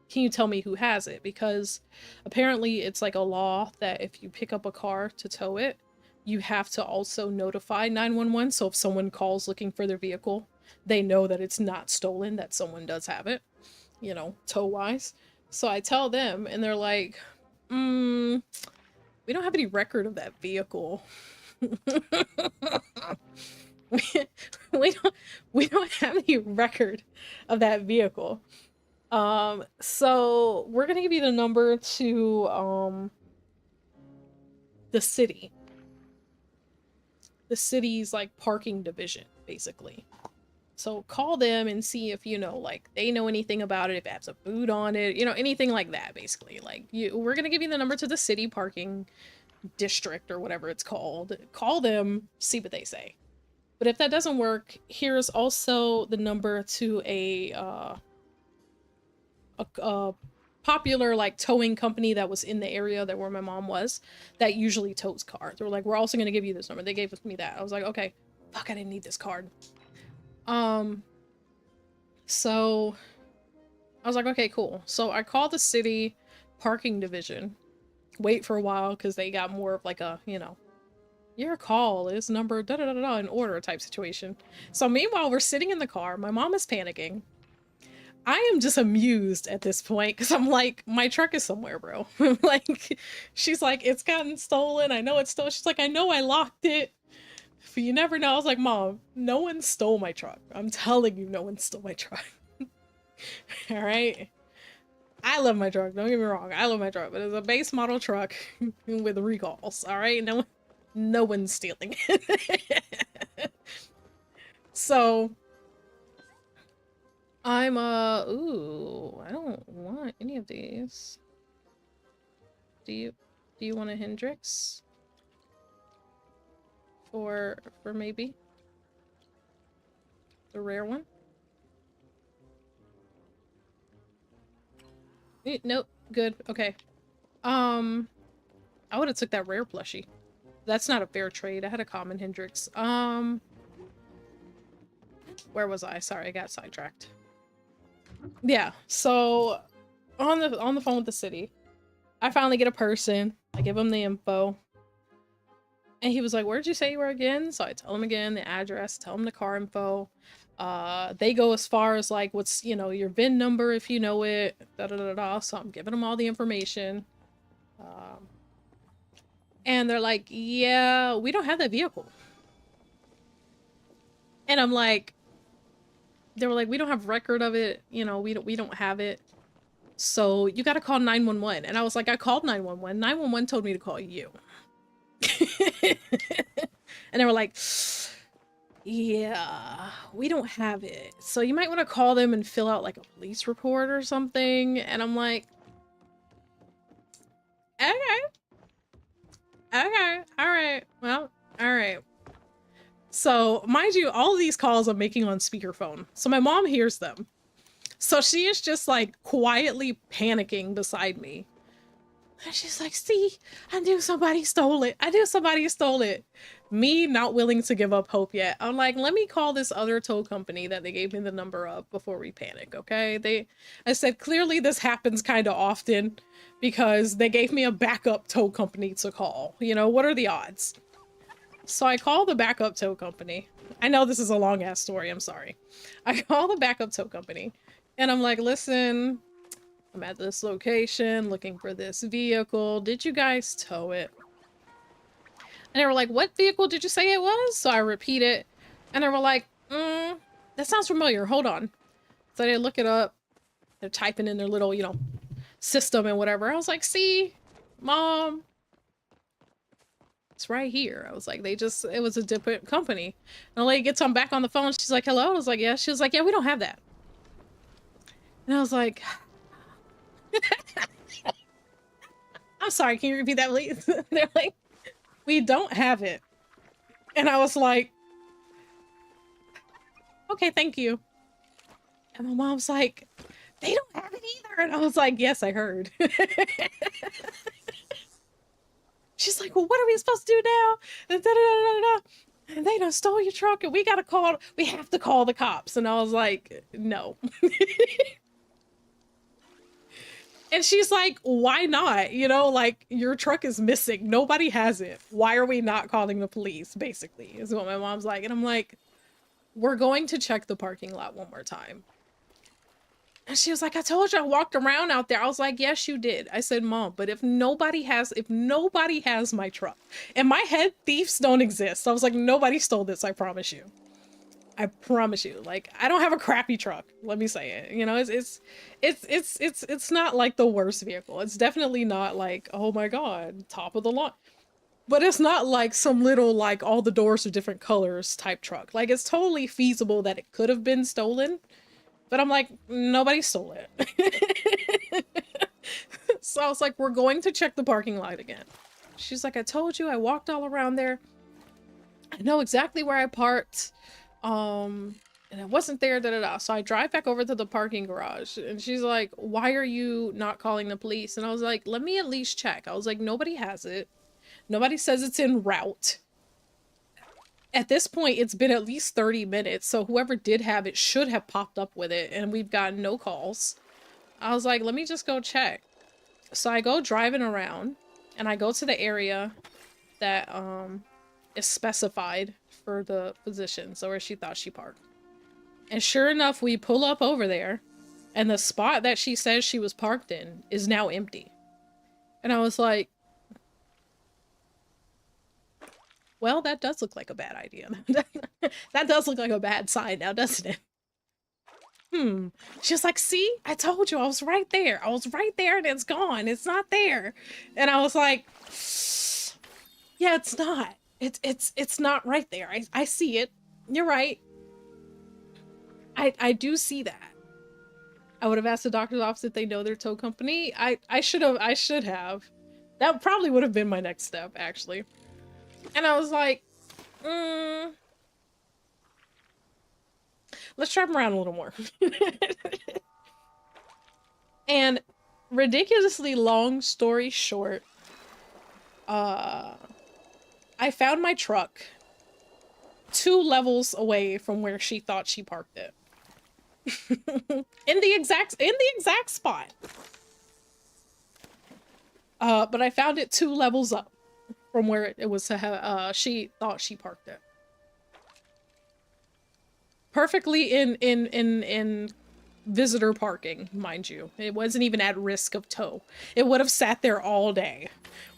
Can you tell me who has it? Because apparently it's like a law that if you pick up a car to tow it, you have to also notify 911. So if someone calls looking for their vehicle, they know that it's not stolen, that someone does have it, you know, tow-wise. So I tell them and they're like, we don't have any record of that vehicle. we don't have any record of that vehicle. So we're gonna give you the number to the city. The city's like parking division, basically. So call them and see if, you know, like they know anything about it, if it has a boot on it, you know, anything like that, basically. Like we're gonna give you the number to the city parking district or whatever it's called. Call them, see what they say. But if that doesn't work, here's also the number to a popular like towing company that was in the area that where my mom was, that usually tows cars. They were like, we're also going to give you this number. They gave me that. I was like, okay, fuck, I didn't need this card. So I was like, okay, cool. So I called the city parking division, wait for a while because they got more of like a, you know, your call is number da da da da in order type situation. So meanwhile, we're sitting in the car. My mom is panicking. I am just amused at this point because I'm like, my truck is somewhere, bro. Like, she's like, it's gotten stolen. I know it's stolen. She's like, I know I locked it, but you never know. I was like, Mom, no one stole my truck. I'm telling you, no one stole my truck. All right. I love my truck. Don't get me wrong. I love my truck, but it's a base model truck with recalls. All right. No one's stealing it. So I'm ooh, I don't want any of these. Do you want a Hendrix? For maybe the rare one? Nope, good. Okay. I would have took that rare plushie. That's not a fair trade. I had a common Hendrix. Where was I? Sorry, I got sidetracked. Yeah, so on the phone with the city, I finally get a person. I give him the info. And he was like, where'd you say you were again? So I tell him again the address, tell him the car info. They go as far as like, what's, you know, your VIN number if you know it, da da da da. So I'm giving them all the information. And they're like, yeah, we don't have that vehicle. And I'm like, they were like, we don't have record of it, you know, we don't have it. So you got to call 911. And I was like, I called 911. 911 told me to call you. And they were like, yeah, we don't have it. So you might want to call them and fill out like a police report or something. And I'm like, okay. Okay. All right. Well, all right. So, mind you, all of these calls I'm making on speakerphone. So my mom hears them. So she is just like quietly panicking beside me. And she's like, see, I knew somebody stole it. I knew somebody stole it. Me not willing to give up hope yet. I'm like, let me call this other tow company that they gave me the number of before we panic, okay? I said, clearly this happens kind of often because they gave me a backup tow company to call. You know, what are the odds? So I call the backup tow company. I know this is a long ass story. I'm sorry. I call the backup tow company and I'm like, listen, I'm at this location looking for this vehicle. Did you guys tow it? And they were like, what vehicle did you say it was? So I repeat it. And they were like, that sounds familiar. Hold on. So they look it up. They're typing in their little, you know, system and whatever. I was like, see, Mom, It's right here. I was like, it was a different company. And the lady gets on back on the phone. She's like, hello? I was like, yeah. She was like, yeah, we don't have that. And I was like, I'm sorry, can you repeat that, please? They're like, we don't have it. And I was like, okay, thank you. And my mom's like, they don't have it either. And I was like, yes, I heard. She's like, well, what are we supposed to do now? And, and they done stole your truck and we have to call the cops. And I was like, no. And she's like, why not? You know, like, your truck is missing. Nobody has it. Why are we not calling the police, basically, is what my mom's like. And I'm like, we're going to check the parking lot one more time. And she was like, I told you I walked around out there. I was like, yes, you did. I said, Mom, but if nobody has my truck, in my head, thieves don't exist. I was like, nobody stole this. I promise you. I promise you. Like, I don't have a crappy truck. Let me say it. You know, it's not like the worst vehicle. It's definitely not like, oh my God, top of the line. But it's not like some little, like, all the doors are different colors type truck. Like, it's totally feasible that it could have been stolen. But I'm like, nobody stole it. So I was like, we're going to check the parking lot again. She's like, I told you, I walked all around there. I know exactly where I parked. And it wasn't there, da-da-da. So I drive back over to the parking garage. And she's like, why are you not calling the police? And I was like, let me at least check. I was like, nobody has it. Nobody says it's en route. At this point, it's been at least 30 minutes, so whoever did have it should have popped up with it, and we've gotten no calls. I was like, let me just go check. So I go driving around, and I go to the area that is specified for the position, so where she thought she parked. And sure enough, we pull up over there, and the spot that she says she was parked in is now empty. And I was like, well, that does look like a bad idea. That does look like a bad sign now, doesn't it? She's like, see, I told you, I was right there. I was right there and it's gone. It's not there. And I was like, yeah, it's not. It's not right there. I see it. You're right. I do see that. I would have asked the doctor's office if they know their tow company. I should have. That probably would have been my next step, actually. And I was like, let's drive around a little more. And ridiculously long story short, I found my truck 2 levels away from where she thought she parked it. in the exact spot. But I found it 2 levels up from where it was to have, she thought she parked it. Perfectly in visitor parking, mind you. It wasn't even at risk of tow. It would have sat there all day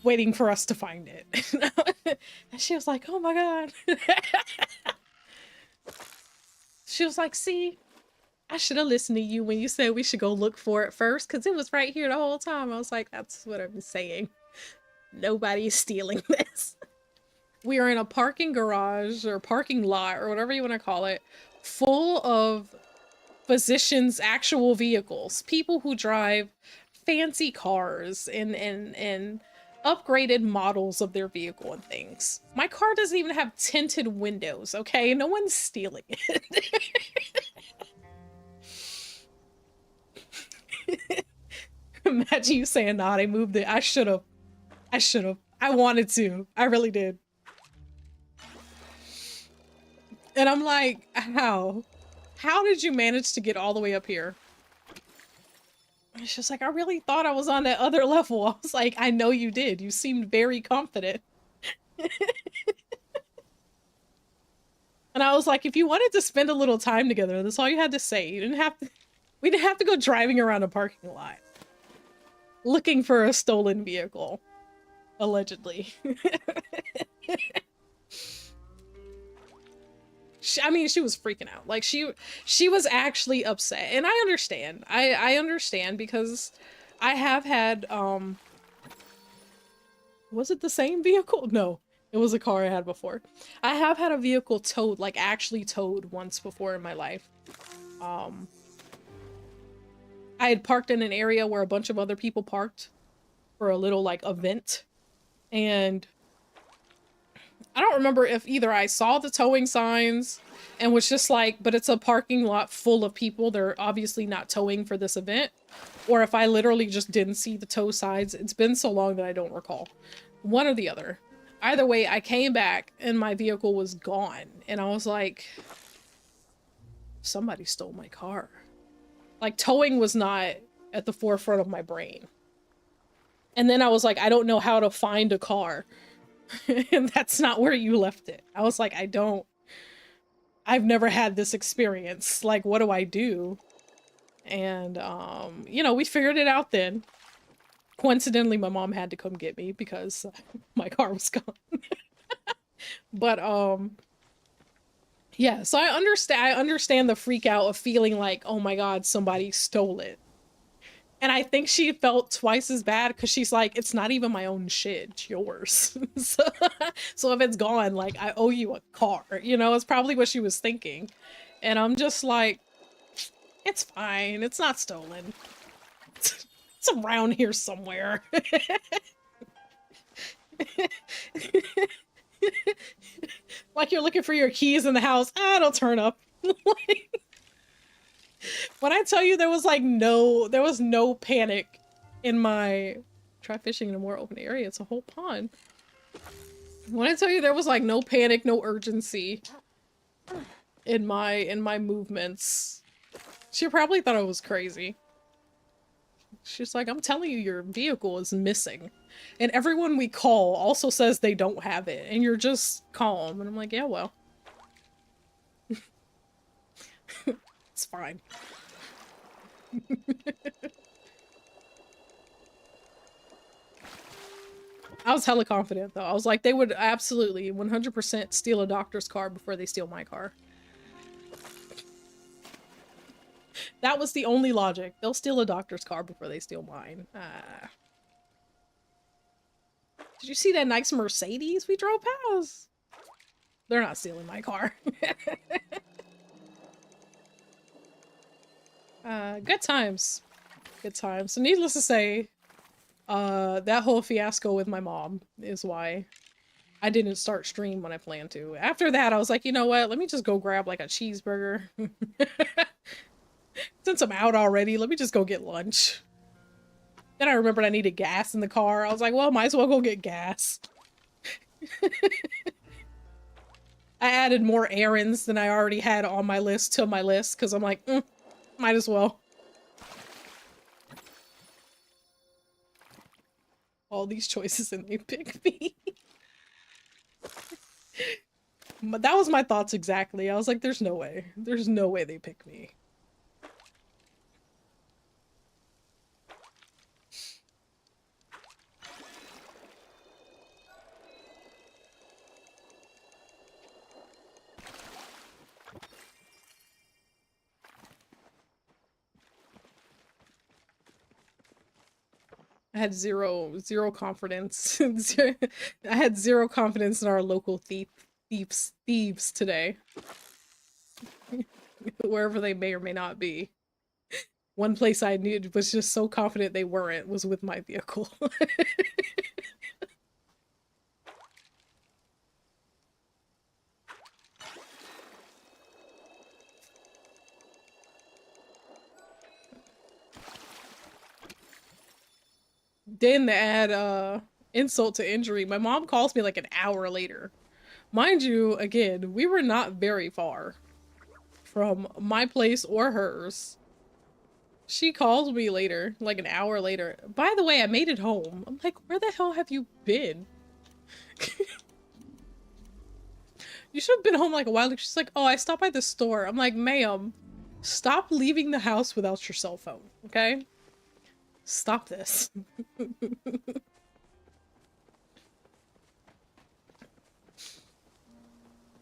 waiting for us to find it. And she was like, oh my God. She was like, see, I should have listened to you when you said we should go look for it first, because it was right here the whole time. I was like, that's what I'm saying. Nobody's stealing this. We are in a parking garage or parking lot or whatever you want to call it, full of physicians' actual vehicles, people who drive fancy cars and upgraded models of their vehicle and things. My car doesn't even have tinted windows, okay? No one's stealing it. Imagine you saying, nah, they moved it. I should have. I wanted to. I really did. And I'm like, how? How did you manage to get all the way up here? And she's like, I really thought I was on that other level. I was like, I know you did. You seemed very confident. And I was like, if you wanted to spend a little time together, that's all you had to say. You didn't have to, we didn't have to go driving around a parking lot looking for a stolen vehicle. Allegedly. I mean, she was freaking out. Like, she was actually upset. And I understand. I understand because I have had, was it the same vehicle? No. It was a car I had before. I have had a vehicle towed, like actually towed once before in my life. I had parked in an area where a bunch of other people parked for a little like event. And I don't remember if either I saw the towing signs and was just like, but it's a parking lot full of people. They're obviously not towing for this event. Or if I literally just didn't see the tow signs. It's been so long that I don't recall. One or the other. Either way, I came back and my vehicle was gone. And I was like, somebody stole my car. Like, towing was not at the forefront of my brain. And then I was like, I don't know how to find a car. And that's not where you left it. I was like, I've never had this experience. Like, what do I do? And, you know, we figured it out then. Coincidentally, my mom had to come get me because my car was gone. But, yeah, so I understand the freak out of feeling like, oh my God, somebody stole it. And I think she felt twice as bad because she's like, it's not even my own shit, it's yours. So if it's gone, like, I owe you a car, you know, it's probably what she was thinking. And I'm just like, it's fine, it's not stolen. It's around here somewhere. Like you're looking for your keys in the house. Ah, it'll turn up. Like, when I tell you there was no panic in my, try fishing in a more open area, it's a whole pond. When I tell you there was like no panic, no urgency in my movements, she probably thought I was crazy. She's like, I'm telling you, your vehicle is missing. And everyone we call also says they don't have it. And you're just calm. And I'm like, yeah, well. It's fine. I was hella confident, though. I was like, they would absolutely 100% steal a doctor's car before they steal my car. That was the only logic. They'll steal a doctor's car before they steal mine. Did you see that nice Mercedes we drove past? They're not stealing my car. Good times. Good times. So needless to say, that whole fiasco with my mom is why I didn't start stream when I planned to. After that, I was like, you know what? Let me just go grab like a cheeseburger. Since I'm out already, let me just go get lunch. Then I remembered I needed gas in the car. I was like, well, might as well go get gas. I added more errands than I already had on my list to my list because I'm like, might as well. All these choices and they pick me. But that was my thoughts exactly. I was like, there's no way. There's no way they pick me. I had zero confidence. I had zero confidence in our local thieves today. Wherever they may or may not be. One place I knew was just so confident they weren't was with my vehicle. Then to add insult to injury, my mom calls me like an hour later. Mind you, again, we were not very far from my place or hers. She calls me later, like an hour later. By the way, I made it home. I'm like, where the hell have you been? You should have been home like a while ago. She's like, oh, I stopped by the store. I'm like, ma'am, stop leaving the house without your cell phone, okay? Stop this.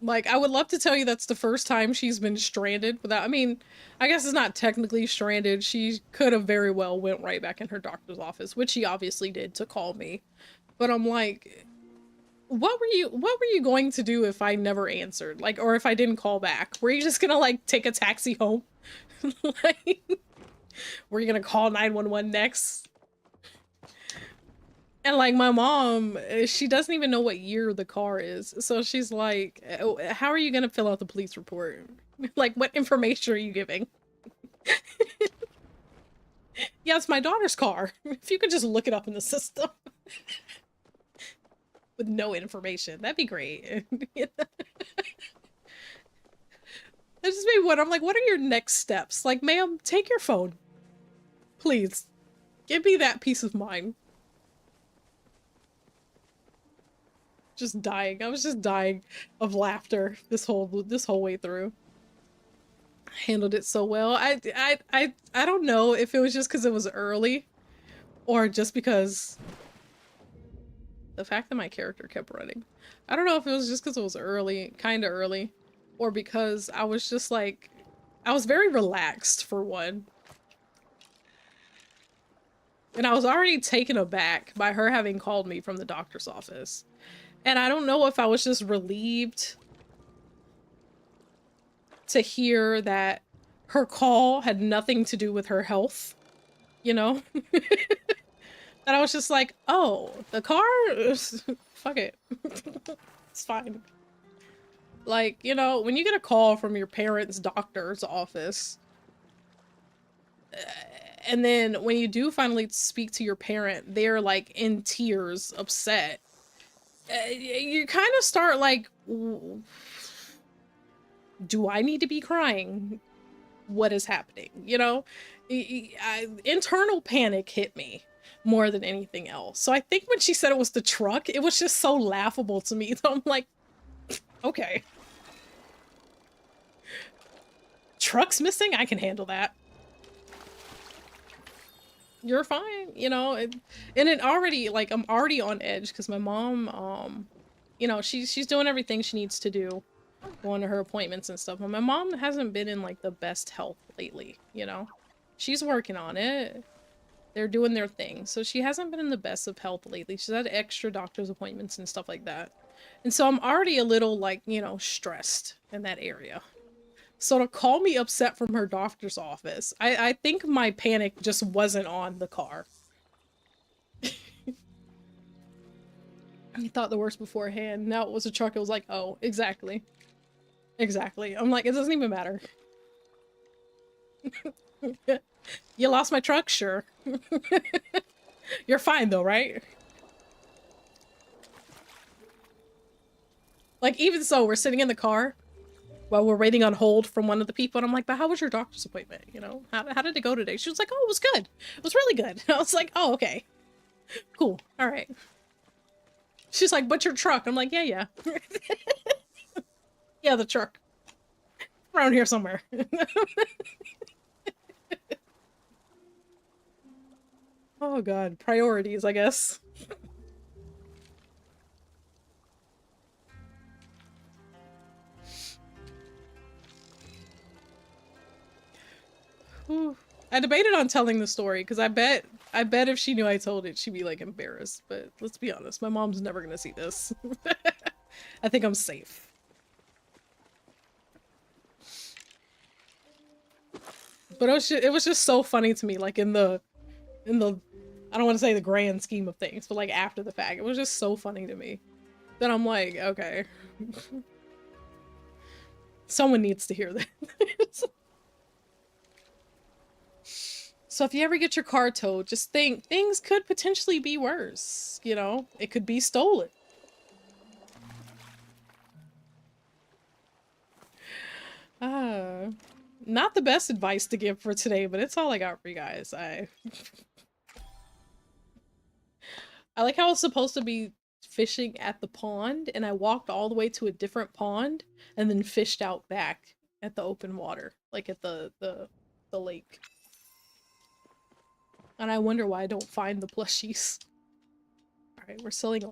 Like, I would love to tell you that's the first time she's been stranded without, I mean, I guess it's not technically stranded. She could have very well went right back in her doctor's office, which she obviously did to call me. But I'm like, what were you going to do if I never answered? Like, or if I didn't call back? Were you just gonna like take a taxi home? Like, were you gonna call 911 next? And like my mom, she doesn't even know what year the car is. So she's like, "Oh, how are you gonna fill out the police report? Like, what information are you giving?" Yeah, it's my daughter's car. If you could just look it up in the system with no information, that'd be great. That just made me wonder. I'm like, what are your next steps? Like, ma'am, take your phone. Please. Give me that peace of mind. Just dying. I was just dying of laughter this whole way through. Handled it so well. I don't know if it was just because it was early or just because the fact that my character kept running. I don't know if it was just because it was early, kind of early, or because I was just like, I was very relaxed for one. And I was already taken aback by her having called me from the doctor's office. And I don't know if I was just relieved to hear that her call had nothing to do with her health, you know? That I was just like, oh, the car? Fuck it. It's fine. Like, you know, when you get a call from your parents' doctor's office, and then when you do finally speak to your parent, they're like in tears, upset. You kind of start like, do I need to be crying? What is happening? You know, internal panic hit me more than anything else. So I think when she said it was the truck, it was just so laughable to me. So I'm like, okay. Truck's missing? I can handle that. You're fine, you know, and it already, like, I'm already on edge because my mom, you know, she's doing everything she needs to do, going to her appointments and stuff, but my mom hasn't been in, like, the best health lately, you know? She's working on it. They're doing their thing, so she hasn't been in the best of health lately. She's had extra doctor's appointments and stuff like that. And so I'm already a little, like, you know, stressed in that area. So to call me upset from her doctor's office, I think my panic just wasn't on the car. I thought the worst beforehand. Now it was a truck. It was like, oh, exactly. Exactly. I'm like, it doesn't even matter. You lost my truck? Sure. You're fine though, right? Like, even so, we're sitting in the car while we're waiting on hold from one of the people, and I'm like, but how was your doctor's appointment? You know, how did it go today? She was like, oh, it was good. It was really good. I was like, oh, okay. Cool. All right. She's like, but your truck? I'm like, yeah. Yeah, the truck. Around here somewhere. Oh god, priorities, I guess. Whew. I debated on telling the story because I bet if she knew I told it, she'd be like embarrassed. But let's be honest, my mom's never gonna see this. I think I'm safe. But it was just so funny to me, like in the I don't want to say the grand scheme of things, but like after the fact, it was just so funny to me. That I'm like, okay. Someone needs to hear this. So if you ever get your car towed, just think things could potentially be worse, you know? It could be stolen. Not the best advice to give for today, but it's all I got for you guys. I like how I was supposed to be fishing at the pond, and I walked all the way to a different pond and then fished out back at the open water, like at the lake. And I wonder why I don't find the plushies. Alright, we're selling,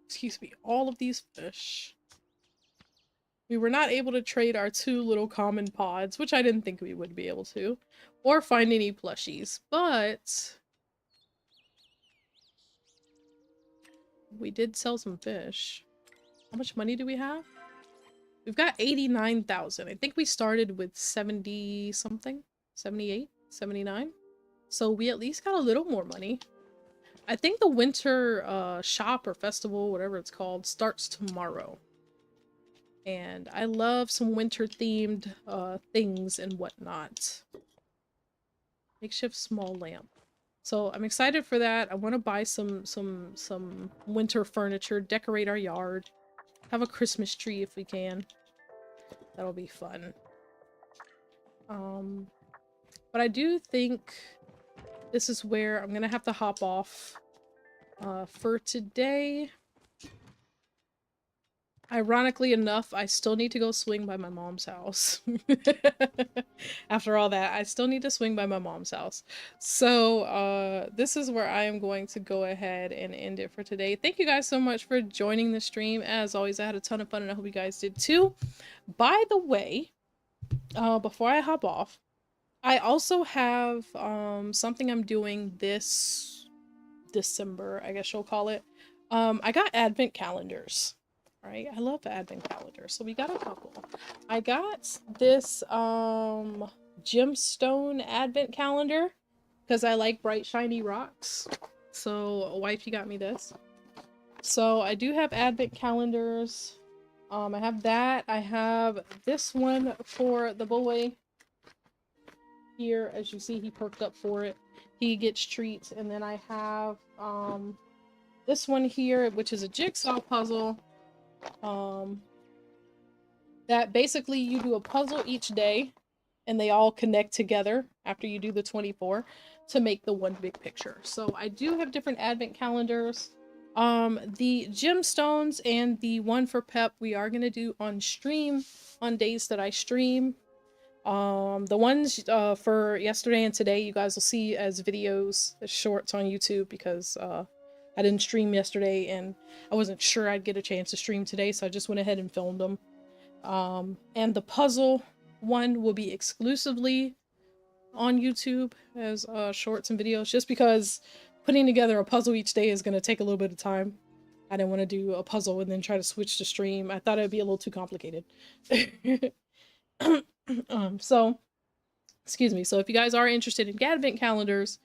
excuse me, all of these fish. We were not able to trade our 2 little common pods, which I didn't think we would be able to, or find any plushies, but we did sell some fish. How much money do we have? We've got 89,000. I think we started with 70 something, 78, 79. So we at least got a little more money. I think the winter shop or festival, whatever it's called, starts tomorrow. And I love some winter themed things and whatnot. Makeshift small lamp. So I'm excited for that. I want to buy some winter furniture, decorate our yard, have a Christmas tree if we can. That'll be fun. But I do think this is where I'm gonna have to hop off for today. Ironically enough, I still need to go swing by my mom's house. After all that, I still need to swing by my mom's house. So, this is where I am going to go ahead and end it for today. Thank you guys so much for joining the stream. As always, I had a ton of fun and I hope you guys did too. By the way, before I hop off, I also have something I'm doing this December, I guess you'll call it. I got advent calendars. Right, I love advent calendars, so we got a couple. I got this gemstone advent calendar because I like bright shiny rocks. So wifey got me this. So I do have advent calendars. I have that. I have this one for the boy. Here, as you see, he perked up for it. He gets treats. And then I have this one here, which is a jigsaw puzzle. That basically you do a puzzle each day and they all connect together after you do the 24 to make the one big picture. So I do have different advent calendars. The gemstones and the one for Pep we are going to do on stream on days that I stream. The ones for yesterday and today you guys will see as videos, as shorts on YouTube because I didn't stream yesterday and I wasn't sure I'd get a chance to stream today, so I just went ahead and filmed them. And the puzzle one will be exclusively on YouTube as shorts and videos, just because putting together a puzzle each day is going to take a little bit of time. I didn't want to do a puzzle and then try to switch to stream. I thought it'd be a little too complicated. So, excuse me. So if you guys are interested in advent calendars,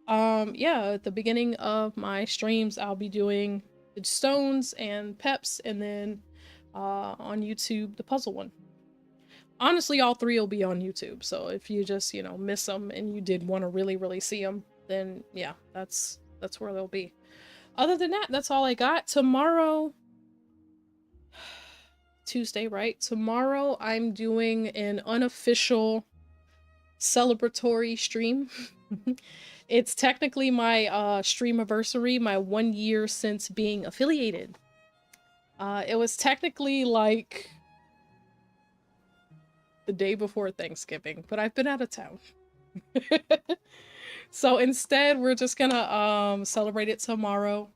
yeah, at the beginning of my streams, I'll be doing the stones and Peps, and then on YouTube, the puzzle one. Honestly, all three will be on YouTube, so if you just, you know, miss them and you did want to really see them, then yeah, that's where they'll be. Other than that, that's all I got. Tomorrow, Tuesday, right? Tomorrow I'm doing an unofficial celebratory stream. It's technically my streamiversary, my 1 year since being affiliated. It was technically like the day before Thanksgiving, but I've been out of town. So instead, we're just gonna celebrate it tomorrow.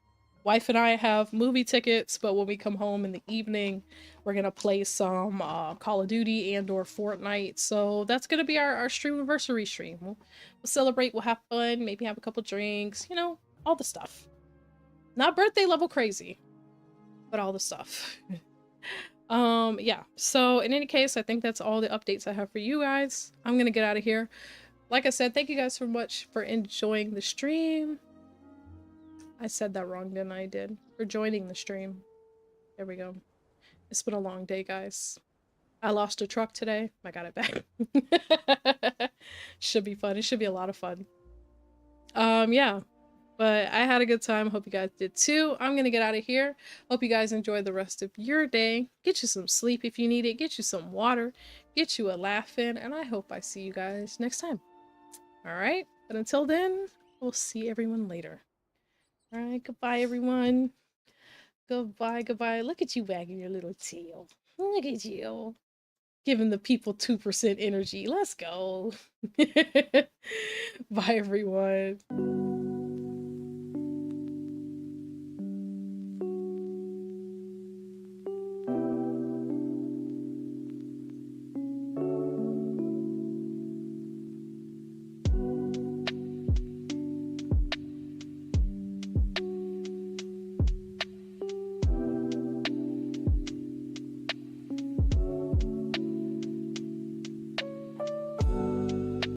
Wife and I have movie tickets, but when we come home in the evening, we're gonna play some Call of Duty and or Fortnite. So that's gonna be our streamiversary stream. We'll celebrate, we'll have fun, maybe have a couple drinks, you know, all the stuff. Not birthday level crazy, but all the stuff. Yeah, so in any case, I think that's all the updates I have for you guys. I'm gonna get out of here. Like I said, thank you guys so much for enjoying the stream. I said that wrong, didn't I? For joining the stream. There we go. It's been a long day, guys. I lost a truck today. I got it back. Should be fun. It should be a lot of fun. Yeah. But I had a good time. Hope you guys did too. I'm gonna get out of here. Hope you guys enjoy the rest of your day. Get you some sleep if you need it. Get you some water. Get you a laugh in. And I hope I see you guys next time. Alright? But until then, we'll see everyone later. Alright, goodbye everyone. Goodbye. Look at you wagging your little tail. Look at you. Giving the people 2% energy. Let's go. Bye everyone.